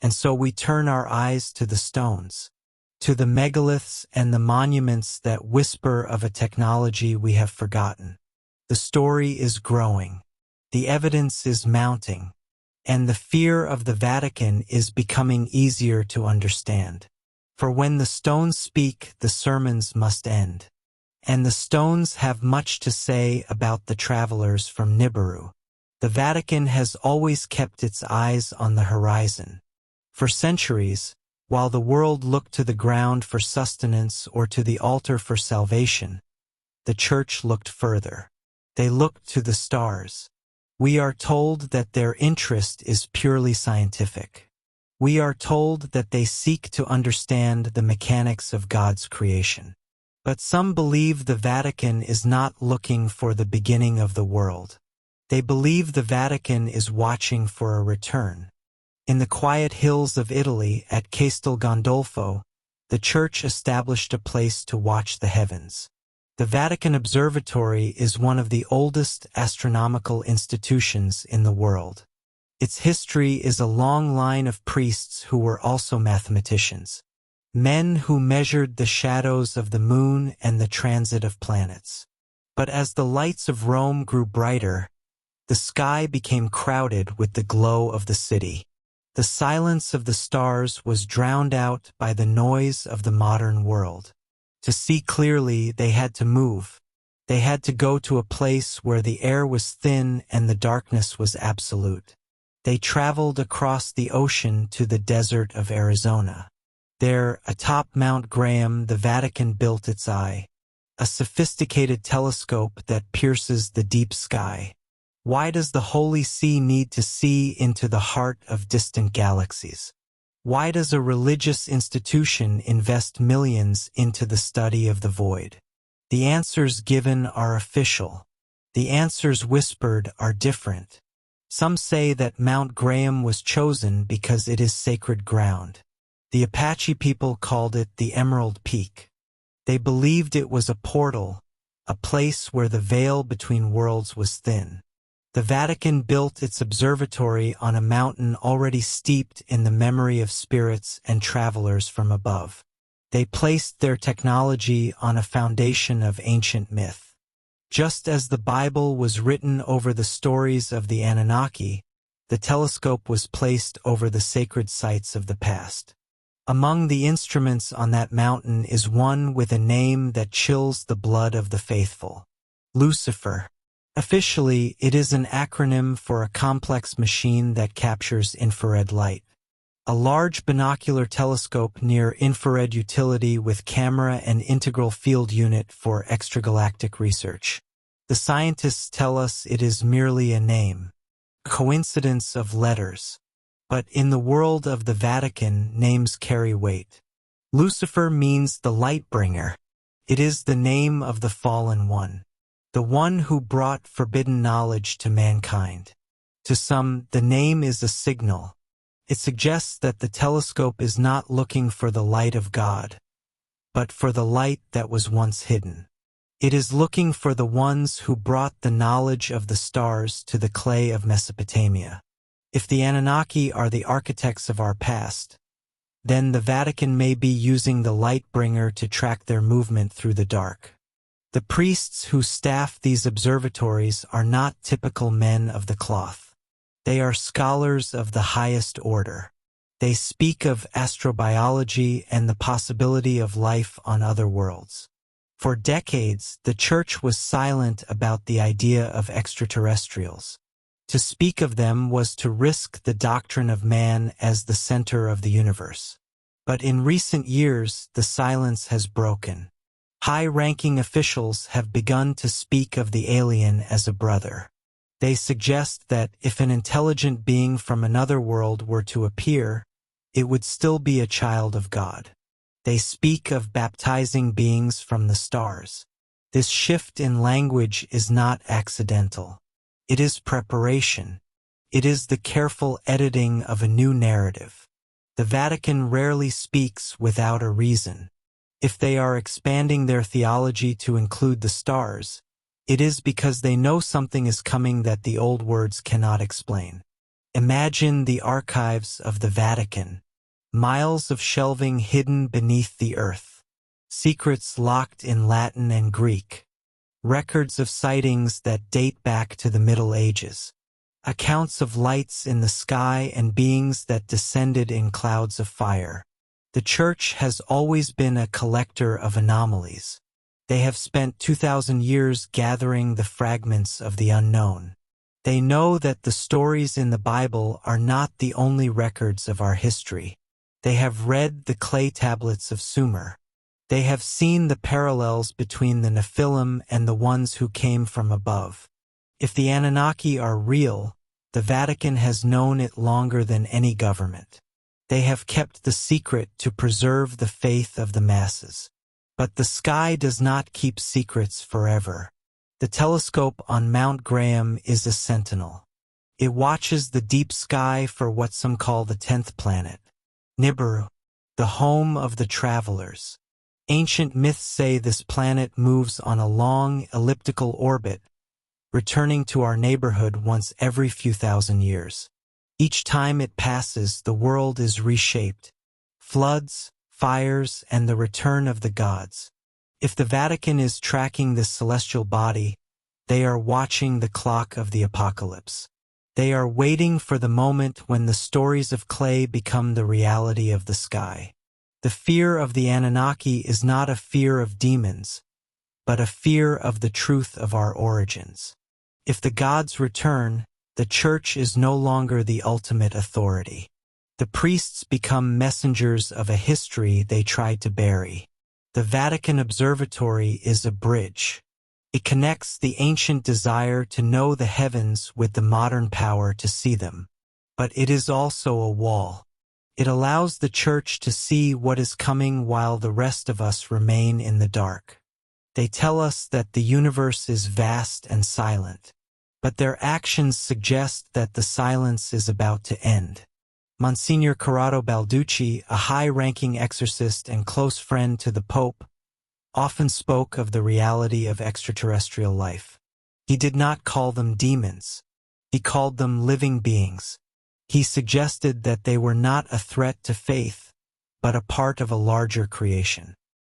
And so we turn our eyes to the stones, to the megaliths and the monuments that whisper of a technology we have forgotten. The story is growing, the evidence is mounting, and the fear of the Vatican is becoming easier to understand. For when the stones speak, the sermons must end. And the stones have much to say about the travelers from Nibiru. The Vatican has always kept its eyes on the horizon. For centuries, while the world looked to the ground for sustenance or to the altar for salvation, the Church looked further. They looked to the stars. We are told that their interest is purely scientific. We are told that they seek to understand the mechanics of God's creation. But some believe the Vatican is not looking for the beginning of the world. They believe the Vatican is watching for a return. In the quiet hills of Italy at Castel Gandolfo, the Church established a place to watch the heavens. The Vatican Observatory is one of the oldest astronomical institutions in the world. Its history is a long line of priests who were also mathematicians, men who measured the shadows of the moon and the transit of planets. But as the lights of Rome grew brighter, the sky became crowded with the glow of the city. The silence of the stars was drowned out by the noise of the modern world. To see clearly, they had to move. They had to go to a place where the air was thin and the darkness was absolute. They traveled across the ocean to the desert of Arizona. There, atop Mount Graham, the Vatican built its eye, a sophisticated telescope that pierces the deep sky. Why does the Holy See need to see into the heart of distant galaxies? Why does a religious institution invest millions into the study of the void? The answers given are official. The answers whispered are different. Some say that Mount Graham was chosen because it is sacred ground. The Apache people called it the Emerald Peak. They believed it was a portal, a place where the veil between worlds was thin. The Vatican built its observatory on a mountain already steeped in the memory of spirits and travelers from above. They placed their technology on a foundation of ancient myth. Just as the Bible was written over the stories of the Anunnaki, the telescope was placed over the sacred sites of the past. Among the instruments on that mountain is one with a name that chills the blood of the faithful: Lucifer. Officially, it is an acronym for a complex machine that captures infrared light. A large binocular telescope near infrared utility with camera and integral field unit for extragalactic research. The scientists tell us it is merely a name, a coincidence of letters. But in the world of the Vatican, names carry weight. Lucifer means the light bringer. It is the name of the fallen one, the one who brought forbidden knowledge to mankind. To some, the name is a signal. It suggests that the telescope is not looking for the light of God, but for the light that was once hidden. It is looking for the ones who brought the knowledge of the stars to the clay of Mesopotamia. If the Anunnaki are the architects of our past, then the Vatican may be using the light bringer to track their movement through the dark. The priests who staff these observatories are not typical men of the cloth. They are scholars of the highest order. They speak of astrobiology and the possibility of life on other worlds. For decades, the Church was silent about the idea of extraterrestrials. To speak of them was to risk the doctrine of man as the center of the universe. But in recent years, the silence has broken. High-ranking officials have begun to speak of the alien as a brother. They suggest that if an intelligent being from another world were to appear, it would still be a child of God. They speak of baptizing beings from the stars. This shift in language is not accidental. It is preparation. It is the careful editing of a new narrative. The Vatican rarely speaks without a reason. If they are expanding their theology to include the stars, it is because they know something is coming that the old words cannot explain. Imagine the archives of the Vatican. Miles of shelving hidden beneath the earth. Secrets locked in Latin and Greek. Records of sightings that date back to the Middle Ages. Accounts of lights in the sky and beings that descended in clouds of fire. The Church has always been a collector of anomalies. They have spent 2,000 years gathering the fragments of the unknown. They know that the stories in the Bible are not the only records of our history. They have read the clay tablets of Sumer. They have seen the parallels between the Nephilim and the ones who came from above. If the Anunnaki are real, the Vatican has known it longer than any government. They have kept the secret to preserve the faith of the masses. But the sky does not keep secrets forever. The telescope on Mount Graham is a sentinel. It watches the deep sky for what some call the 10th planet, Nibiru, the home of the travelers. Ancient myths say this planet moves on a long, elliptical orbit, returning to our neighborhood once every few thousand years. Each time it passes, the world is reshaped. Floods, fires, and the return of the gods. If the Vatican is tracking this celestial body, they are watching the clock of the apocalypse. They are waiting for the moment when the stories of clay become the reality of the sky. The fear of the Anunnaki is not a fear of demons, but a fear of the truth of our origins. If the gods return, the Church is no longer the ultimate authority. The priests become messengers of a history they tried to bury. The Vatican Observatory is a bridge. It connects the ancient desire to know the heavens with the modern power to see them. But it is also a wall. It allows the Church to see what is coming while the rest of us remain in the dark. They tell us that the universe is vast and silent, but their actions suggest that the silence is about to end. Monsignor Corrado Balducci, a high-ranking exorcist and close friend to the Pope, often spoke of the reality of extraterrestrial life. He did not call them demons. He called them living beings. He suggested that they were not a threat to faith, but a part of a larger creation.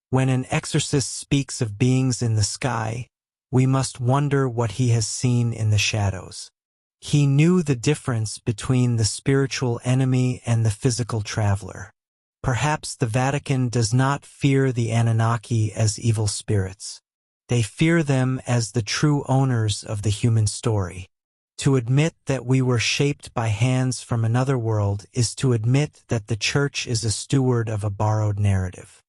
When an exorcist speaks of beings in the sky, we must wonder what he has seen in the shadows. He knew the difference between the spiritual enemy and the physical traveler. Perhaps the Vatican does not fear the Anunnaki as evil spirits. They fear them as the true owners of the human story. To admit that we were shaped by hands from another world is to admit that the Church is a steward of a borrowed narrative.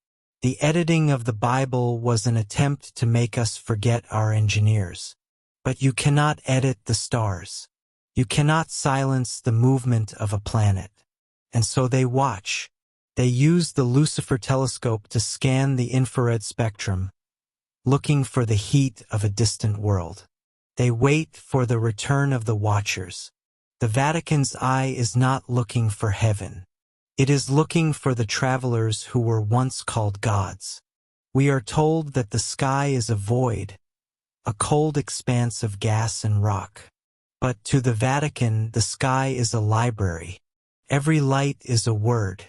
The editing of the Bible was an attempt to make us forget our engineers. But you cannot edit the stars. You cannot silence the movement of a planet. And so they watch. They use the Lucifer telescope to scan the infrared spectrum, looking for the heat of a distant world. They wait for the return of the watchers. The Vatican's eye is not looking for heaven. It is looking for the travelers who were once called gods. We are told that the sky is a void, a cold expanse of gas and rock. But to the Vatican, the sky is a library. Every light is a word.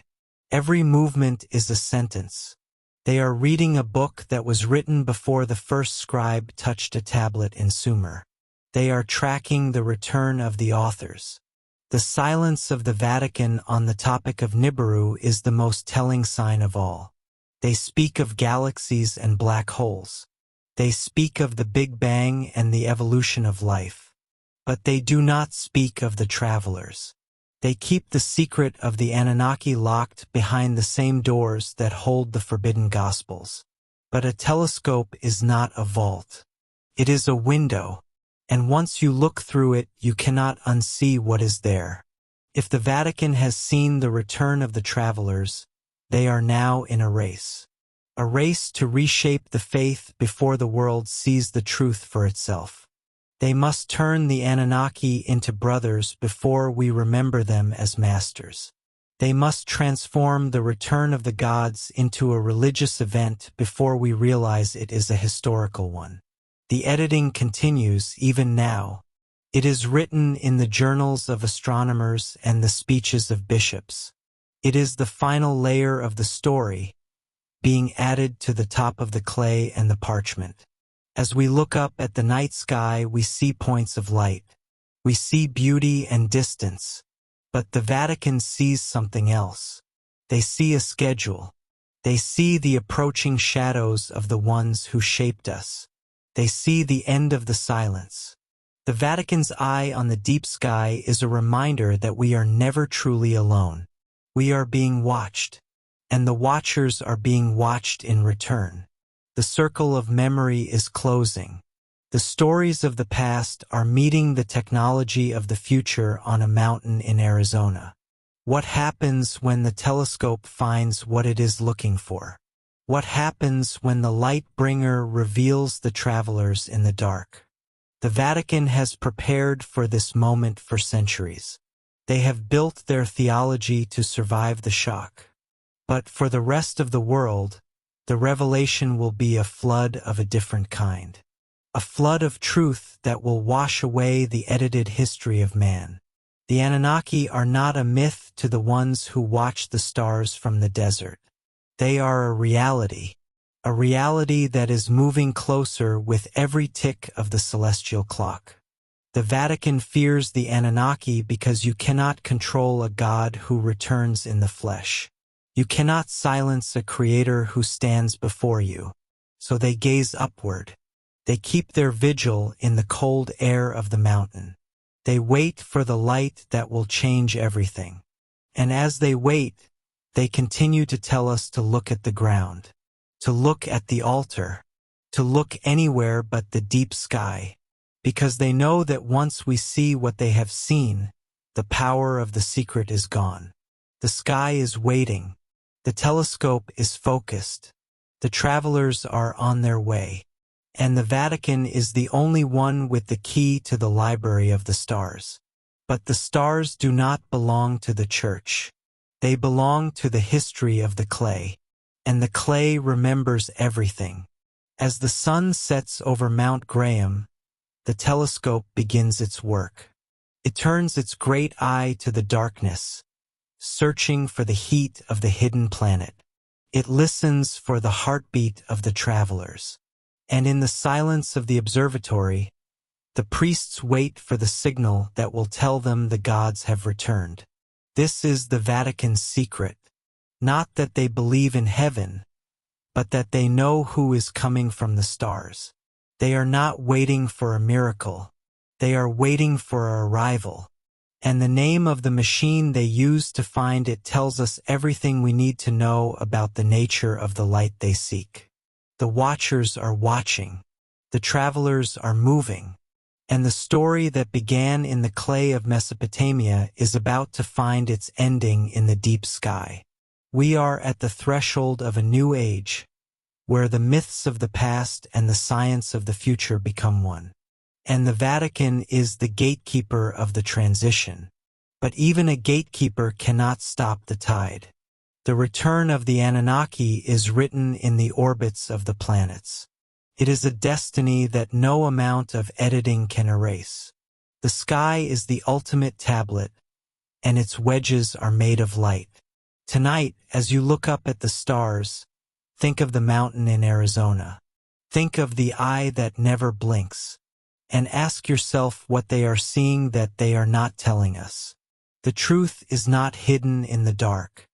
Every movement is a sentence. They are reading a book that was written before the first scribe touched a tablet in Sumer. They are tracking the return of the authors. The silence of the Vatican on the topic of Nibiru is the most telling sign of all. They speak of galaxies and black holes. They speak of the Big Bang and the evolution of life. But they do not speak of the travelers. They keep the secret of the Anunnaki locked behind the same doors that hold the forbidden gospels. But a telescope is not a vault. It is a window, and once you look through it, you cannot unsee what is there. If the Vatican has seen the return of the travelers, they are now in a race. A race to reshape the faith before the world sees the truth for itself. They must turn the Anunnaki into brothers before we remember them as masters. They must transform the return of the gods into a religious event before we realize it is a historical one. The editing continues even now. It is written in the journals of astronomers and the speeches of bishops. It is the final layer of the story, being added to the top of the clay and the parchment. As we look up at the night sky, we see points of light. We see beauty and distance. But the Vatican sees something else. They see a schedule. They see the approaching shadows of the ones who shaped us. They see the end of the silence. The Vatican's eye on the deep sky is a reminder that we are never truly alone. We are being watched, and the watchers are being watched in return. The circle of memory is closing. The stories of the past are meeting the technology of the future on a mountain in Arizona. What happens when the telescope finds what it is looking for? What happens when the light bringer reveals the travelers in the dark? The Vatican has prepared for this moment for centuries. They have built their theology to survive the shock. But for the rest of the world, the revelation will be a flood of a different kind. A flood of truth that will wash away the edited history of man. The Anunnaki are not a myth to the ones who watch the stars from the desert. They are a reality that is moving closer with every tick of the celestial clock. The Vatican fears the Anunnaki because you cannot control a God who returns in the flesh. You cannot silence a creator who stands before you. So they gaze upward. They keep their vigil in the cold air of the mountain. They wait for the light that will change everything. And as they wait, they continue to tell us to look at the ground, to look at the altar, to look anywhere but the deep sky, because they know that once we see what they have seen, the power of the secret is gone. The sky is waiting. The telescope is focused. The travelers are on their way. And the Vatican is the only one with the key to the library of the stars. But the stars do not belong to the church. They belong to the history of the clay. And the clay remembers everything. As the sun sets over Mount Graham, the telescope begins its work. It turns its great eye to the darkness, searching for the heat of the hidden planet. It listens for the heartbeat of the travelers. And in the silence of the observatory, the priests wait for the signal that will tell them the gods have returned. This is the Vatican's secret. Not that they believe in heaven, but that they know who is coming from the stars. They are not waiting for a miracle. They are waiting for our arrival. And the name of the machine they use to find it tells us everything we need to know about the nature of the light they seek. The watchers are watching. The travelers are moving. And the story that began in the clay of Mesopotamia is about to find its ending in the deep sky. We are at the threshold of a new age, where the myths of the past and the science of the future become one. And the Vatican is the gatekeeper of the transition. But even a gatekeeper cannot stop the tide. The return of the Anunnaki is written in the orbits of the planets. It is a destiny that no amount of editing can erase. The sky is the ultimate tablet, and its wedges are made of light. Tonight, as you look up at the stars, think of the mountain in Arizona. Think of the eye that never blinks. And ask yourself what they are seeing that they are not telling us. The truth is not hidden in the dark.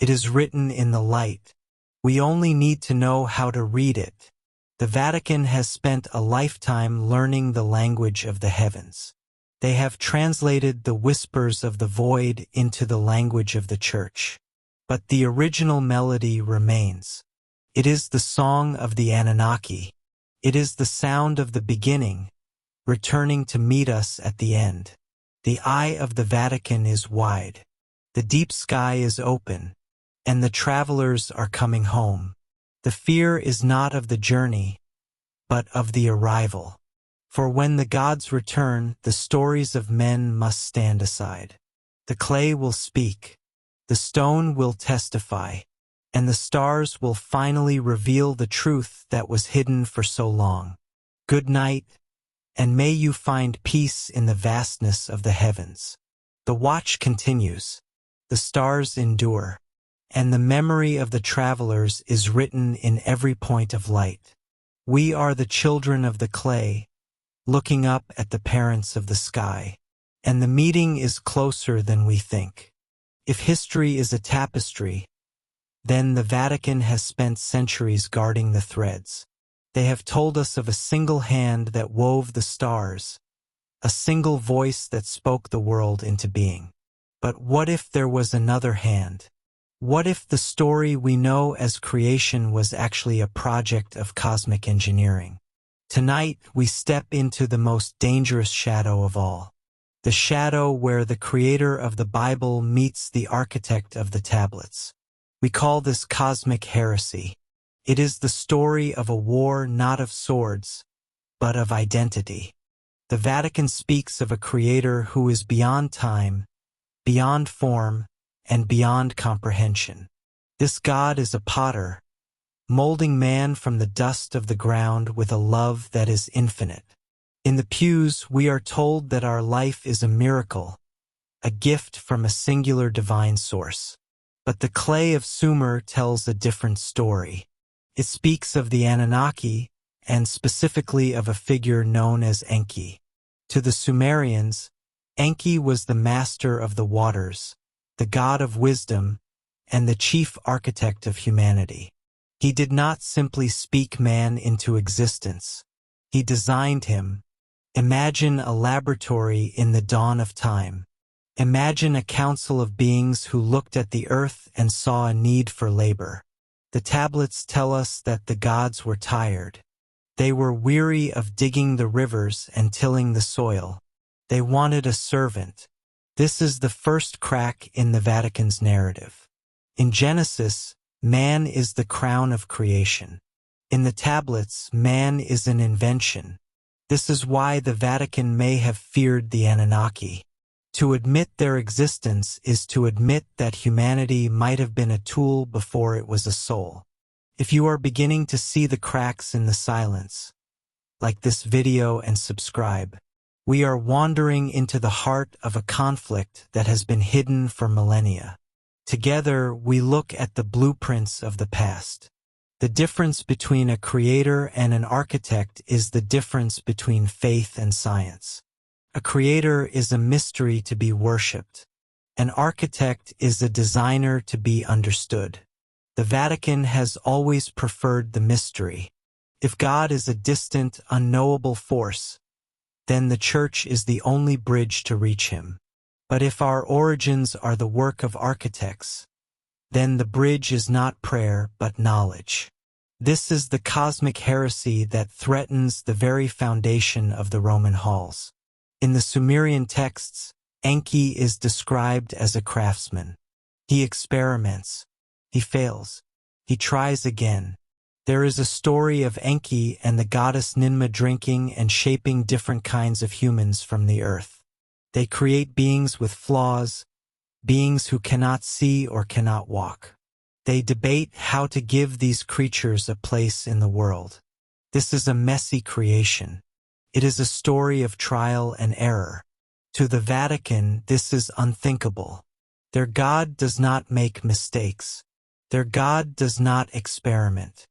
It is written in the light. We only need to know how to read it. The Vatican has spent a lifetime learning the language of the heavens. They have translated the whispers of the void into the language of the Church. But the original melody remains. It is the song of the Anunnaki. It is the sound of the beginning, returning to meet us at the end. The eye of the Vatican is wide. The deep sky is open, and the travelers are coming home. The fear is not of the journey, but of the arrival. For when the gods return, the stories of men must stand aside. The clay will speak, the stone will testify, and the stars will finally reveal the truth that was hidden for so long. Good night, and may you find peace in the vastness of the heavens. The watch continues, the stars endure, and the memory of the travelers is written in every point of light. We are the children of the clay, looking up at the parents of the sky, and the meeting is closer than we think. If history is a tapestry, then the Vatican has spent centuries guarding the threads. They have told us of a single hand that wove the stars, a single voice that spoke the world into being. But what if there was another hand? What if the story we know as creation was actually a project of cosmic engineering? Tonight, we step into the most dangerous shadow of all. The shadow where the creator of the Bible meets the architect of the tablets. We call this cosmic heresy. It is the story of a war not of swords, but of identity. The Vatican speaks of a creator who is beyond time, beyond form, and beyond comprehension. This God is a potter, molding man from the dust of the ground with a love that is infinite. In the pews, we are told that our life is a miracle, a gift from a singular divine source. But the clay of Sumer tells a different story. It speaks of the Anunnaki, and specifically of a figure known as Enki. To the Sumerians, Enki was the master of the waters, the god of wisdom, and the chief architect of humanity. He did not simply speak man into existence. He designed him. Imagine a laboratory in the dawn of time. Imagine a council of beings who looked at the earth and saw a need for labor. The tablets tell us that the gods were tired. They were weary of digging the rivers and tilling the soil. They wanted a servant. This is the first crack in the Vatican's narrative. In Genesis, man is the crown of creation. In the tablets, man is an invention. This is why the Vatican may have feared the Anunnaki. To admit their existence is to admit that humanity might have been a tool before it was a soul. If you are beginning to see the cracks in the silence, like this video and subscribe. We are wandering into the heart of a conflict that has been hidden for millennia. Together, we look at the blueprints of the past. The difference between a creator and an architect is the difference between faith and science. A creator is a mystery to be worshipped. An architect is a designer to be understood. The Vatican has always preferred the mystery. If God is a distant, unknowable force, then the Church is the only bridge to reach him. But if our origins are the work of architects, then the bridge is not prayer but knowledge. This is the cosmic heresy that threatens the very foundation of the Roman halls. In the Sumerian texts, Enki is described as a craftsman. He experiments. He fails. He tries again. There is a story of Enki and the goddess Ninmah drinking and shaping different kinds of humans from the earth. They create beings with flaws, beings who cannot see or cannot walk. They debate how to give these creatures a place in the world. This is a messy creation. It is a story of trial and error. To the Vatican, this is unthinkable. Their God does not make mistakes. Their God does not experiment.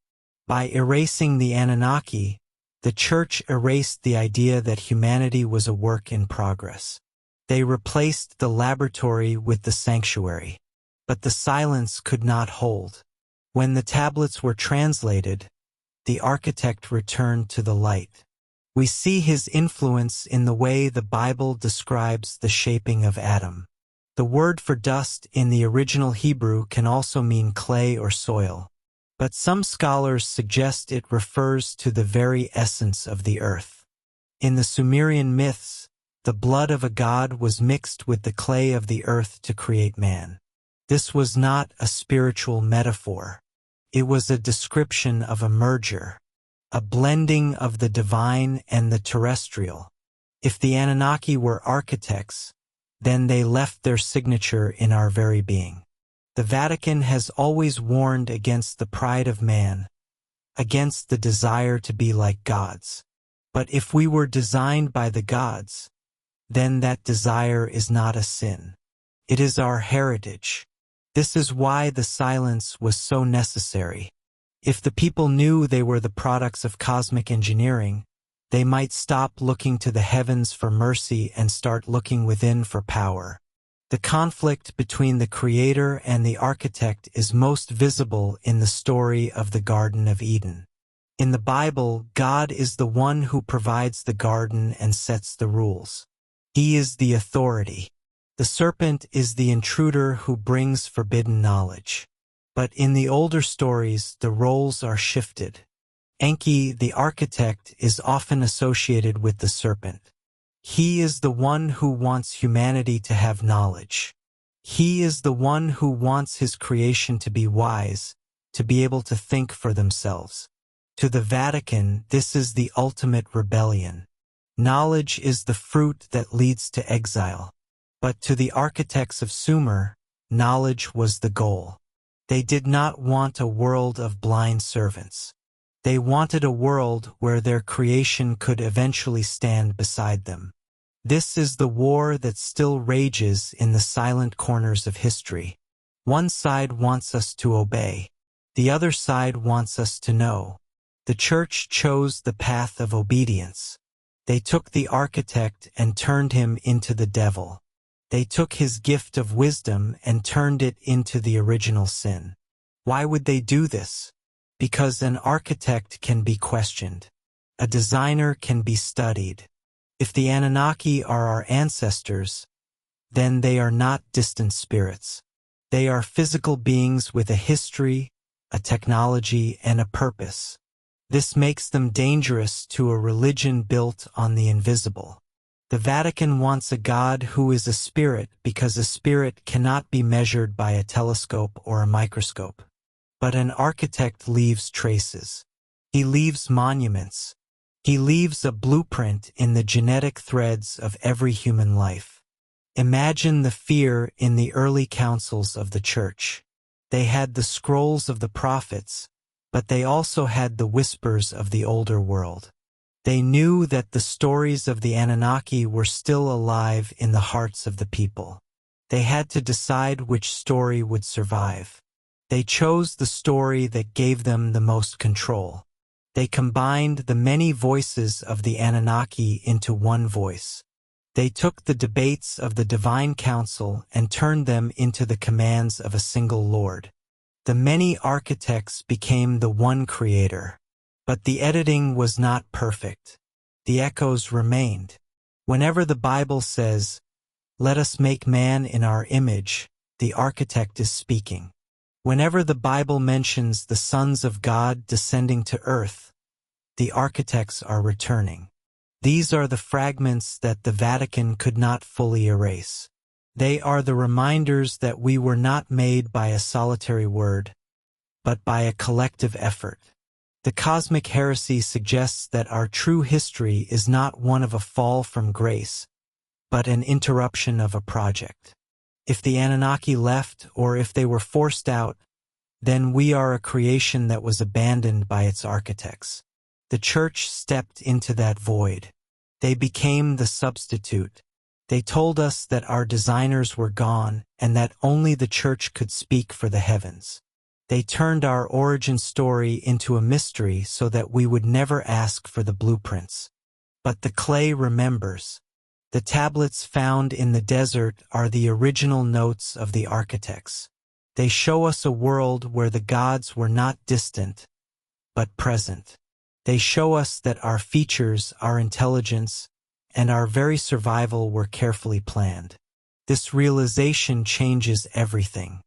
By erasing the Anunnaki, the Church erased the idea that humanity was a work in progress. They replaced the laboratory with the sanctuary. But the silence could not hold. When the tablets were translated, the architect returned to the light. We see his influence in the way the Bible describes the shaping of Adam. The word for dust in the original Hebrew can also mean clay or soil, but some scholars suggest it refers to the very essence of the earth. In the Sumerian myths, the blood of a god was mixed with the clay of the earth to create man. This was not a spiritual metaphor. It was a description of a merger, a blending of the divine and the terrestrial. If the Anunnaki were architects, then they left their signature in our very being. The Vatican has always warned against the pride of man, against the desire to be like gods. But if we were designed by the gods, then that desire is not a sin. It is our heritage. This is why the silence was so necessary. If the people knew they were the products of cosmic engineering, they might stop looking to the heavens for mercy and start looking within for power. The conflict between the creator and the architect is most visible in the story of the Garden of Eden. In the Bible, God is the one who provides the garden and sets the rules. He is the authority. The serpent is the intruder who brings forbidden knowledge. But in the older stories, the roles are shifted. Enki, the architect, is often associated with the serpent. He is the one who wants humanity to have knowledge. He is the one who wants his creation to be wise, to be able to think for themselves. To the Vatican, this is the ultimate rebellion. Knowledge is the fruit that leads to exile. But to the architects of Sumer, knowledge was the goal. They did not want a world of blind servants. They wanted a world where their creation could eventually stand beside them. This is the war that still rages in the silent corners of history. One side wants us to obey. The other side wants us to know. The Church chose the path of obedience. They took the architect and turned him into the devil. They took his gift of wisdom and turned it into the original sin. Why would they do this? Because an architect can be questioned. A designer can be studied. If the Anunnaki are our ancestors, then they are not distant spirits. They are physical beings with a history, a technology, and a purpose. This makes them dangerous to a religion built on the invisible. The Vatican wants a God who is a spirit because a spirit cannot be measured by a telescope or a microscope. But an architect leaves traces. He leaves monuments. He leaves a blueprint in the genetic threads of every human life. Imagine the fear in the early councils of the Church. They had the scrolls of the prophets, but they also had the whispers of the older world. They knew that the stories of the Anunnaki were still alive in the hearts of the people. They had to decide which story would survive. They chose the story that gave them the most control. They combined the many voices of the Anunnaki into one voice. They took the debates of the Divine Council and turned them into the commands of a single Lord. The many architects became the one Creator. But the editing was not perfect. The echoes remained. Whenever the Bible says, "Let us make man in our image," the architect is speaking. Whenever the Bible mentions the sons of God descending to earth, the architects are returning. These are the fragments that the Vatican could not fully erase. They are the reminders that we were not made by a solitary word, but by a collective effort. The cosmic heresy suggests that our true history is not one of a fall from grace, but an interruption of a project. If the Anunnaki left, or if they were forced out, then we are a creation that was abandoned by its architects. The Church stepped into that void. They became the substitute. They told us that our designers were gone and that only the Church could speak for the heavens. They turned our origin story into a mystery so that we would never ask for the blueprints. But the clay remembers. The tablets found in the desert are the original notes of the architects. They show us a world where the gods were not distant, but present. They show us that our features, our intelligence, and our very survival were carefully planned. This realization changes everything.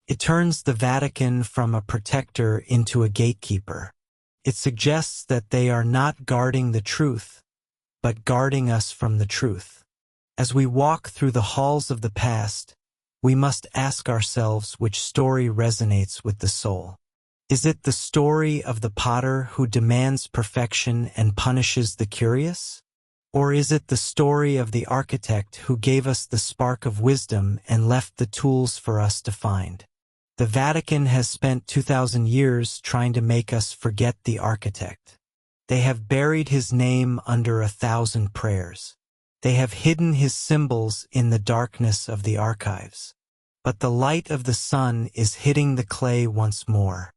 It turns the Vatican from a protector into a gatekeeper. It suggests that they are not guarding the truth, but guarding us from the truth. As we walk through the halls of the past, we must ask ourselves which story resonates with the soul. Is it the story of the potter who demands perfection and punishes the curious? Or is it the story of the architect who gave us the spark of wisdom and left the tools for us to find? The Vatican has spent 2,000 years trying to make us forget the architect. They have buried his name under 1,000 prayers. They have hidden his symbols in the darkness of the archives. But the light of the sun is hitting the clay once more.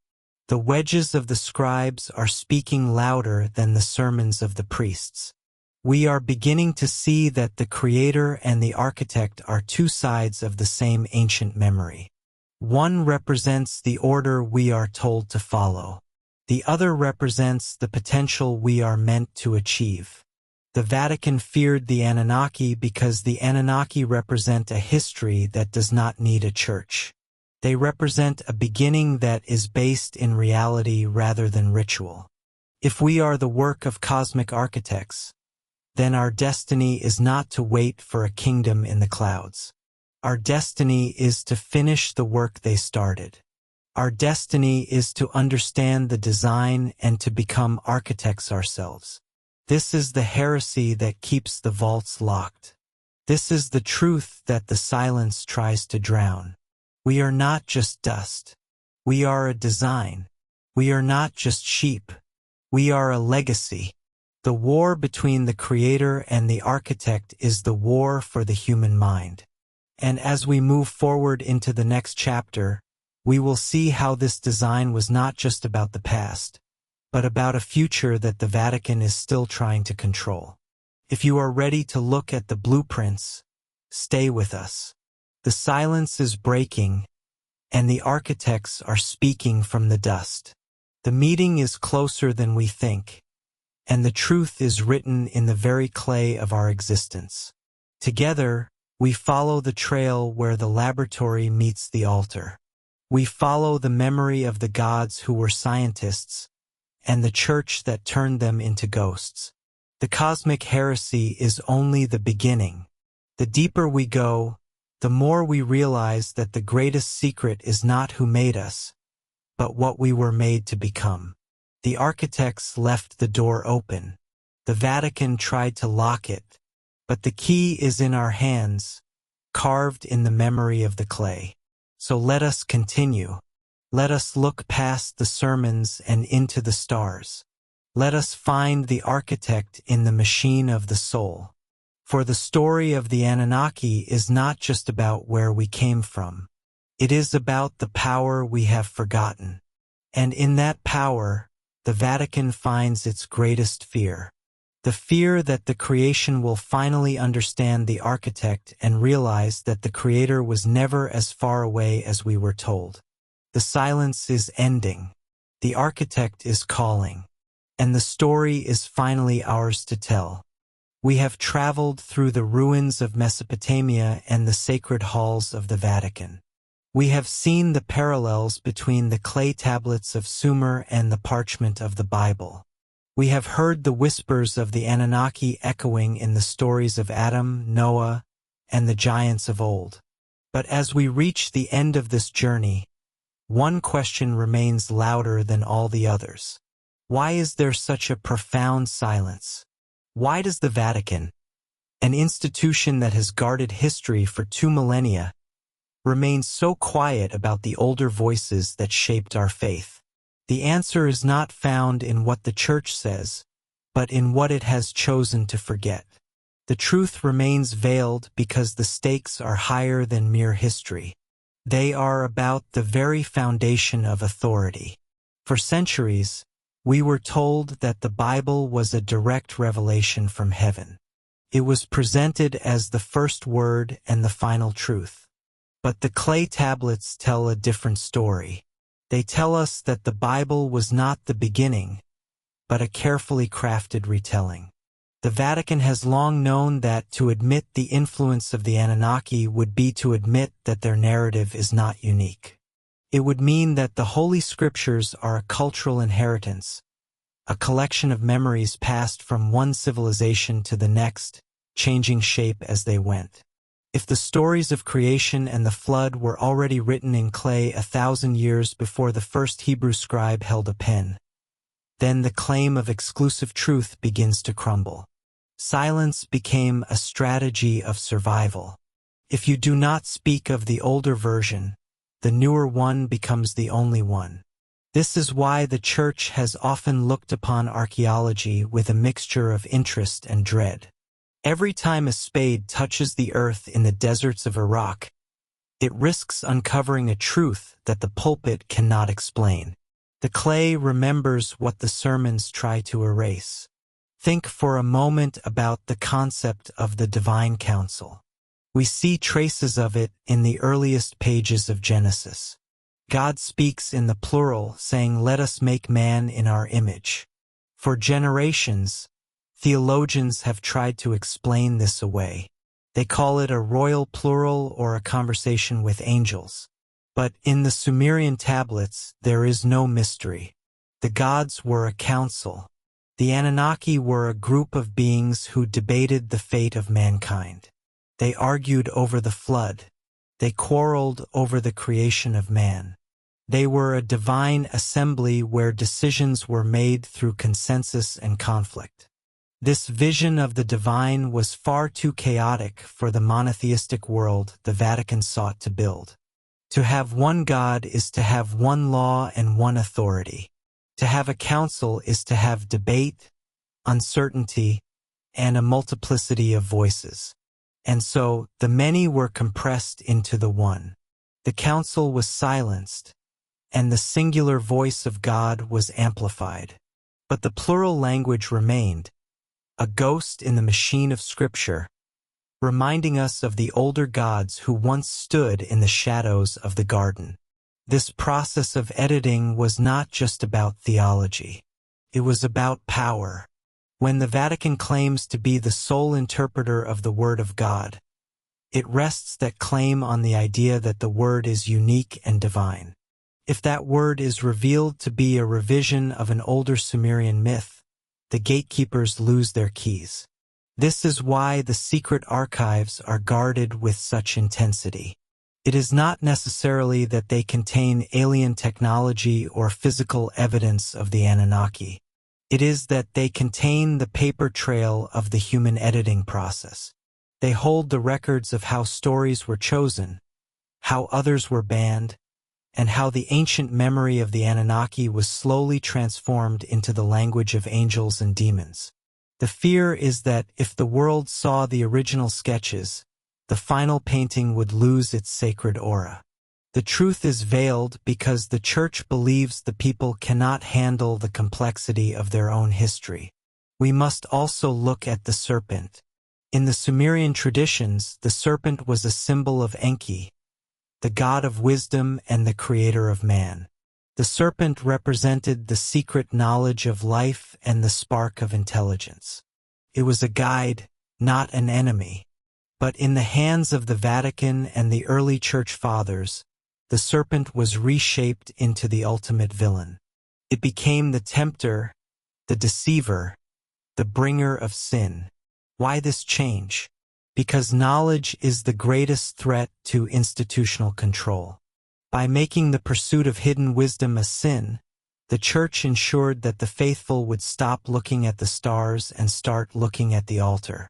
The wedges of the scribes are speaking louder than the sermons of the priests. We are beginning to see that the creator and the architect are two sides of the same ancient memory. One represents the order we are told to follow. The other represents the potential we are meant to achieve. The Vatican feared the Anunnaki because the Anunnaki represent a history that does not need a church. They represent a beginning that is based in reality rather than ritual. If we are the work of cosmic architects, then our destiny is not to wait for a kingdom in the clouds. Our destiny is to finish the work they started. Our destiny is to understand the design and to become architects ourselves. This is the heresy that keeps the vaults locked. This is the truth that the silence tries to drown. We are not just dust. We are a design. We are not just sheep. We are a legacy. The war between the creator and the architect is the war for the human mind. And as we move forward into the next chapter, we will see how this design was not just about the past, but about a future that the Vatican is still trying to control. If you are ready to look at the blueprints, stay with us. The silence is breaking, and the architects are speaking from the dust. The meeting is closer than we think, and the truth is written in the very clay of our existence. Together, we follow the trail where the laboratory meets the altar. We follow the memory of the gods who were scientists, and the church that turned them into ghosts. The cosmic heresy is only the beginning. The deeper we go, the more we realize that the greatest secret is not who made us, but what we were made to become. The architects left the door open. The Vatican tried to lock it, but the key is in our hands, carved in the memory of the clay. So let us continue. Let us look past the sermons and into the stars. Let us find the architect in the machine of the soul. For the story of the Anunnaki is not just about where we came from. It is about the power we have forgotten. And in that power, the Vatican finds its greatest fear. The fear that the creation will finally understand the architect and realize that the creator was never as far away as we were told. The silence is ending. The architect is calling. And the story is finally ours to tell. We have traveled through the ruins of Mesopotamia and the sacred halls of the Vatican. We have seen the parallels between the clay tablets of Sumer and the parchment of the Bible. We have heard the whispers of the Anunnaki echoing in the stories of Adam, Noah, and the giants of old. But as we reach the end of this journey, one question remains louder than all the others. Why is there such a profound silence? Why does the Vatican, an institution that has guarded history for 2 millennia, remain so quiet about the older voices that shaped our faith? The answer is not found in what the Church says, but in what it has chosen to forget. The truth remains veiled because the stakes are higher than mere history. They are about the very foundation of authority. For centuries, we were told that the Bible was a direct revelation from heaven. It was presented as the first word and the final truth. But the clay tablets tell a different story. They tell us that the Bible was not the beginning, but a carefully crafted retelling. The Vatican has long known that to admit the influence of the Anunnaki would be to admit that their narrative is not unique. It would mean that the Holy Scriptures are a cultural inheritance, a collection of memories passed from one civilization to the next, changing shape as they went. If the stories of creation and the flood were already written in clay 1,000 years before the first Hebrew scribe held a pen, then the claim of exclusive truth begins to crumble. Silence became a strategy of survival. If you do not speak of the older version, the newer one becomes the only one. This is why the Church has often looked upon archaeology with a mixture of interest and dread. Every time a spade touches the earth in the deserts of Iraq, it risks uncovering a truth that the pulpit cannot explain. The clay remembers what the sermons try to erase. Think for a moment about the concept of the divine council. We see traces of it in the earliest pages of Genesis. God speaks in the plural, saying, "Let us make man in our image." For generations, theologians have tried to explain this away. They call it a royal plural or a conversation with angels. But in the Sumerian tablets, there is no mystery. The gods were a council. The Anunnaki were a group of beings who debated the fate of mankind. They argued over the flood. They quarreled over the creation of man. They were a divine assembly where decisions were made through consensus and conflict. This vision of the divine was far too chaotic for the monotheistic world the Vatican sought to build. To have one God is to have one law and one authority. To have a council is to have debate, uncertainty, and a multiplicity of voices. And so, the many were compressed into the one. The council was silenced, and the singular voice of God was amplified. But the plural language remained, a ghost in the machine of Scripture, reminding us of the older gods who once stood in the shadows of the garden. This process of editing was not just about theology. It was about power. When the Vatican claims to be the sole interpreter of the Word of God, it rests that claim on the idea that the Word is unique and divine. If that Word is revealed to be a revision of an older Sumerian myth, the gatekeepers lose their keys. This is why the secret archives are guarded with such intensity. It is not necessarily that they contain alien technology or physical evidence of the Anunnaki. It is that they contain the paper trail of the human editing process. They hold the records of how stories were chosen, how others were banned, and how the ancient memory of the Anunnaki was slowly transformed into the language of angels and demons. The fear is that if the world saw the original sketches, the final painting would lose its sacred aura. The truth is veiled because the Church believes the people cannot handle the complexity of their own history. We must also look at the serpent. In the Sumerian traditions, the serpent was a symbol of Enki, the god of wisdom and the creator of man. The serpent represented the secret knowledge of life and the spark of intelligence. It was a guide, not an enemy. But in the hands of the Vatican and the early Church Fathers, the serpent was reshaped into the ultimate villain. It became the tempter, the deceiver, the bringer of sin. Why this change? Because knowledge is the greatest threat to institutional control. By making the pursuit of hidden wisdom a sin, the Church ensured that the faithful would stop looking at the stars and start looking at the altar.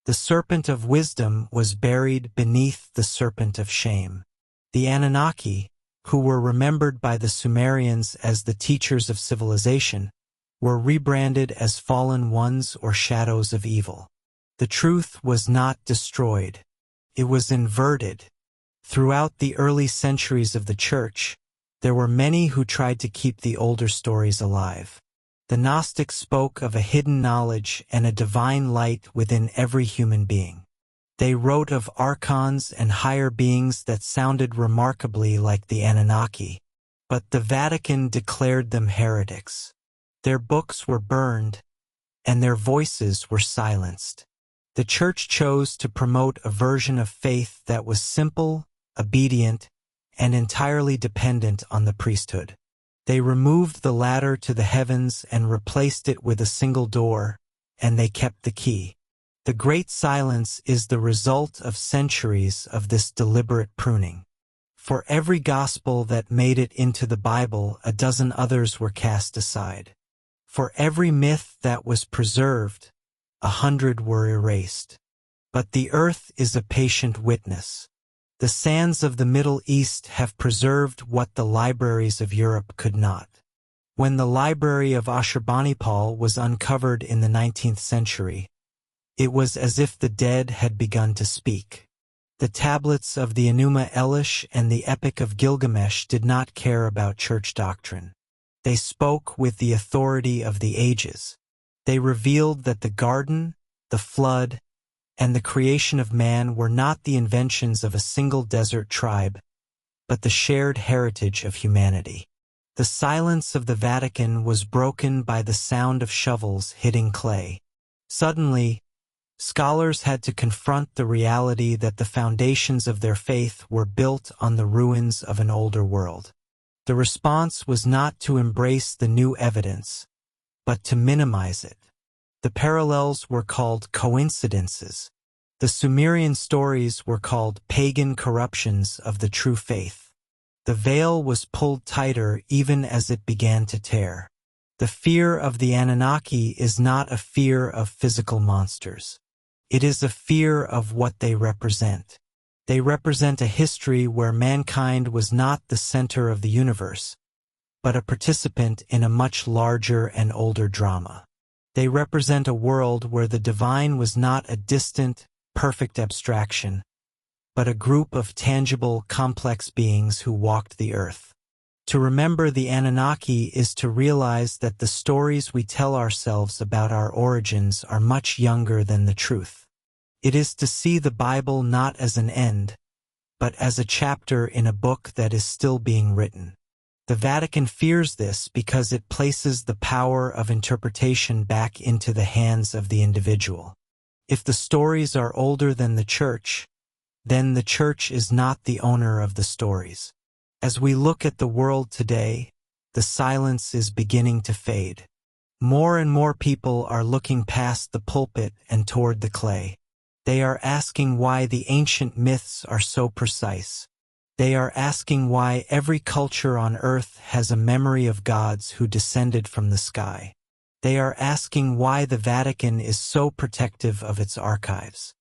The serpent of wisdom was buried beneath the serpent of shame. The Anunnaki, who were remembered by the Sumerians as the teachers of civilization, were rebranded as fallen ones or shadows of evil. The truth was not destroyed. It was inverted. Throughout the early centuries of the Church, there were many who tried to keep the older stories alive. The Gnostics spoke of a hidden knowledge and a divine light within every human being. They wrote of archons and higher beings that sounded remarkably like the Anunnaki, but the Vatican declared them heretics. Their books were burned, and their voices were silenced. The Church chose to promote a version of faith that was simple, obedient, and entirely dependent on the priesthood. They removed the ladder to the heavens and replaced it with a single door, and they kept the key. The Great Silence is the result of centuries of this deliberate pruning. For every gospel that made it into the Bible, a dozen others were cast aside. For every myth that was preserved, 100 were erased. But the earth is a patient witness. The sands of the Middle East have preserved what the libraries of Europe could not. When the library of Ashurbanipal was uncovered in the 19th century, it was as if the dead had begun to speak. The tablets of the Enuma Elish and the Epic of Gilgamesh did not care about church doctrine. They spoke with the authority of the ages. They revealed that the garden, the flood, and the creation of man were not the inventions of a single desert tribe, but the shared heritage of humanity. The silence of the Vatican was broken by the sound of shovels hitting clay. Suddenly, scholars had to confront the reality that the foundations of their faith were built on the ruins of an older world. The response was not to embrace the new evidence, but to minimize it. The parallels were called coincidences. The Sumerian stories were called pagan corruptions of the true faith. The veil was pulled tighter even as it began to tear. The fear of the Anunnaki is not a fear of physical monsters. It is a fear of what they represent. They represent a history where mankind was not the center of the universe, but a participant in a much larger and older drama. They represent a world where the divine was not a distant, perfect abstraction, but a group of tangible, complex beings who walked the earth. To remember the Anunnaki is to realize that the stories we tell ourselves about our origins are much younger than the truth. It is to see the Bible not as an end, but as a chapter in a book that is still being written. The Vatican fears this because it places the power of interpretation back into the hands of the individual. If the stories are older than the Church, then the Church is not the owner of the stories. As we look at the world today, the silence is beginning to fade. More and more people are looking past the pulpit and toward the clay. They are asking why the ancient myths are so precise. They are asking why every culture on earth has a memory of gods who descended from the sky. They are asking why the Vatican is so protective of its archives.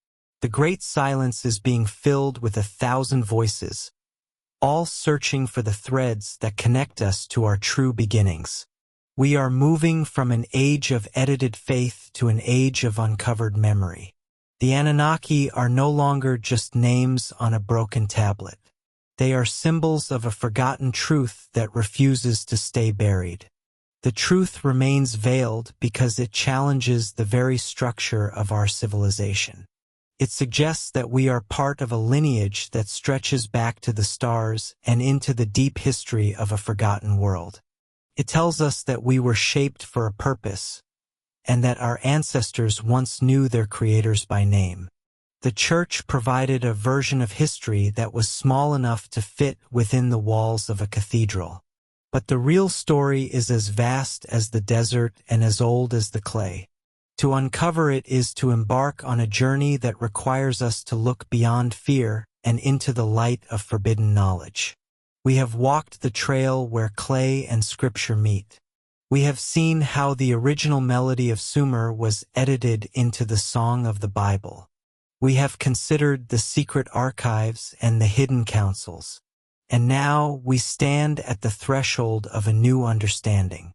The Great Silence is being filled with 1,000 voices, all searching for the threads that connect us to our true beginnings. We are moving from an age of edited faith to an age of uncovered memory. The Anunnaki are no longer just names on a broken tablet. They are symbols of a forgotten truth that refuses to stay buried. The truth remains veiled because it challenges the very structure of our civilization. It suggests that we are part of a lineage that stretches back to the stars and into the deep history of a forgotten world. It tells us that we were shaped for a purpose, and that our ancestors once knew their creators by name. The Church provided a version of history that was small enough to fit within the walls of a cathedral. But the real story is as vast as the desert and as old as the clay. To uncover it is to embark on a journey that requires us to look beyond fear and into the light of forbidden knowledge. We have walked the trail where clay and scripture meet. We have seen how the original melody of Sumer was edited into the song of the Bible. We have considered the secret archives and the hidden councils. And now we stand at the threshold of a new understanding.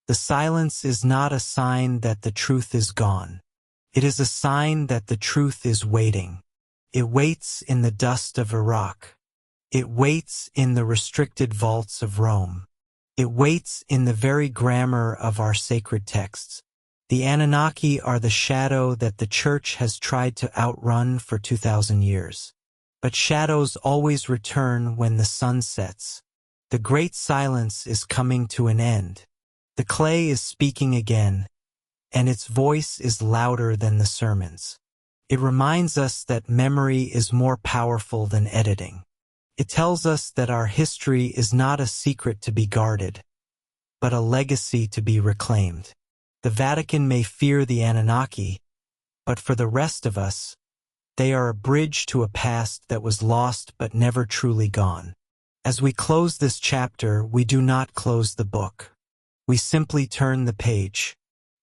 The silence is not a sign that the truth is gone. It is a sign that the truth is waiting. It waits in the dust of Iraq. It waits in the restricted vaults of Rome. It waits in the very grammar of our sacred texts. The Anunnaki are the shadow that the Church has tried to outrun for 2,000 years. But shadows always return when the sun sets. The Great Silence is coming to an end, The clay is speaking again, and its voice is louder than the sermons. It reminds us that memory is more powerful than editing. It tells us that our history is not a secret to be guarded, but a legacy to be reclaimed. The Vatican may fear the Anunnaki, but for the rest of us, they are a bridge to a past that was lost but never truly gone. As we close this chapter, we do not close the book. We simply turn the page.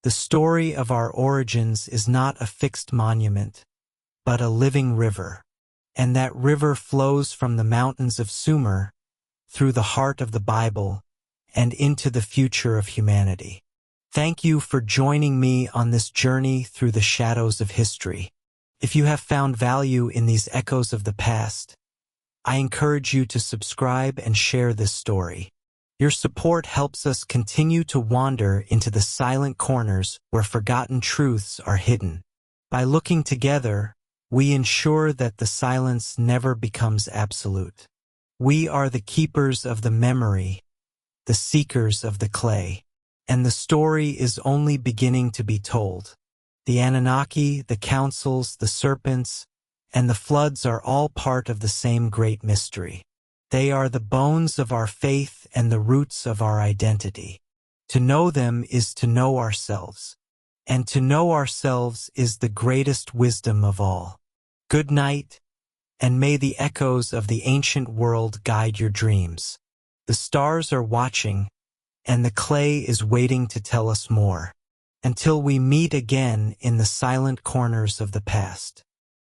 The story of our origins is not a fixed monument, but a living river. And that river flows from the mountains of Sumer, through the heart of the Bible, and into the future of humanity. Thank you for joining me on this journey through the shadows of history. If you have found value in these echoes of the past, I encourage you to subscribe and share this story. Your support helps us continue to wander into the silent corners where forgotten truths are hidden. By looking together, we ensure that the silence never becomes absolute. We are the keepers of the memory, the seekers of the clay, and the story is only beginning to be told. The Anunnaki, the councils, the serpents, and the floods are all part of the same great mystery. They are the bones of our faith and the roots of our identity. To know them is to know ourselves, and to know ourselves is the greatest wisdom of all. Good night, and may the echoes of the ancient world guide your dreams. The stars are watching, and the clay is waiting to tell us more. Until we meet again in the silent corners of the past.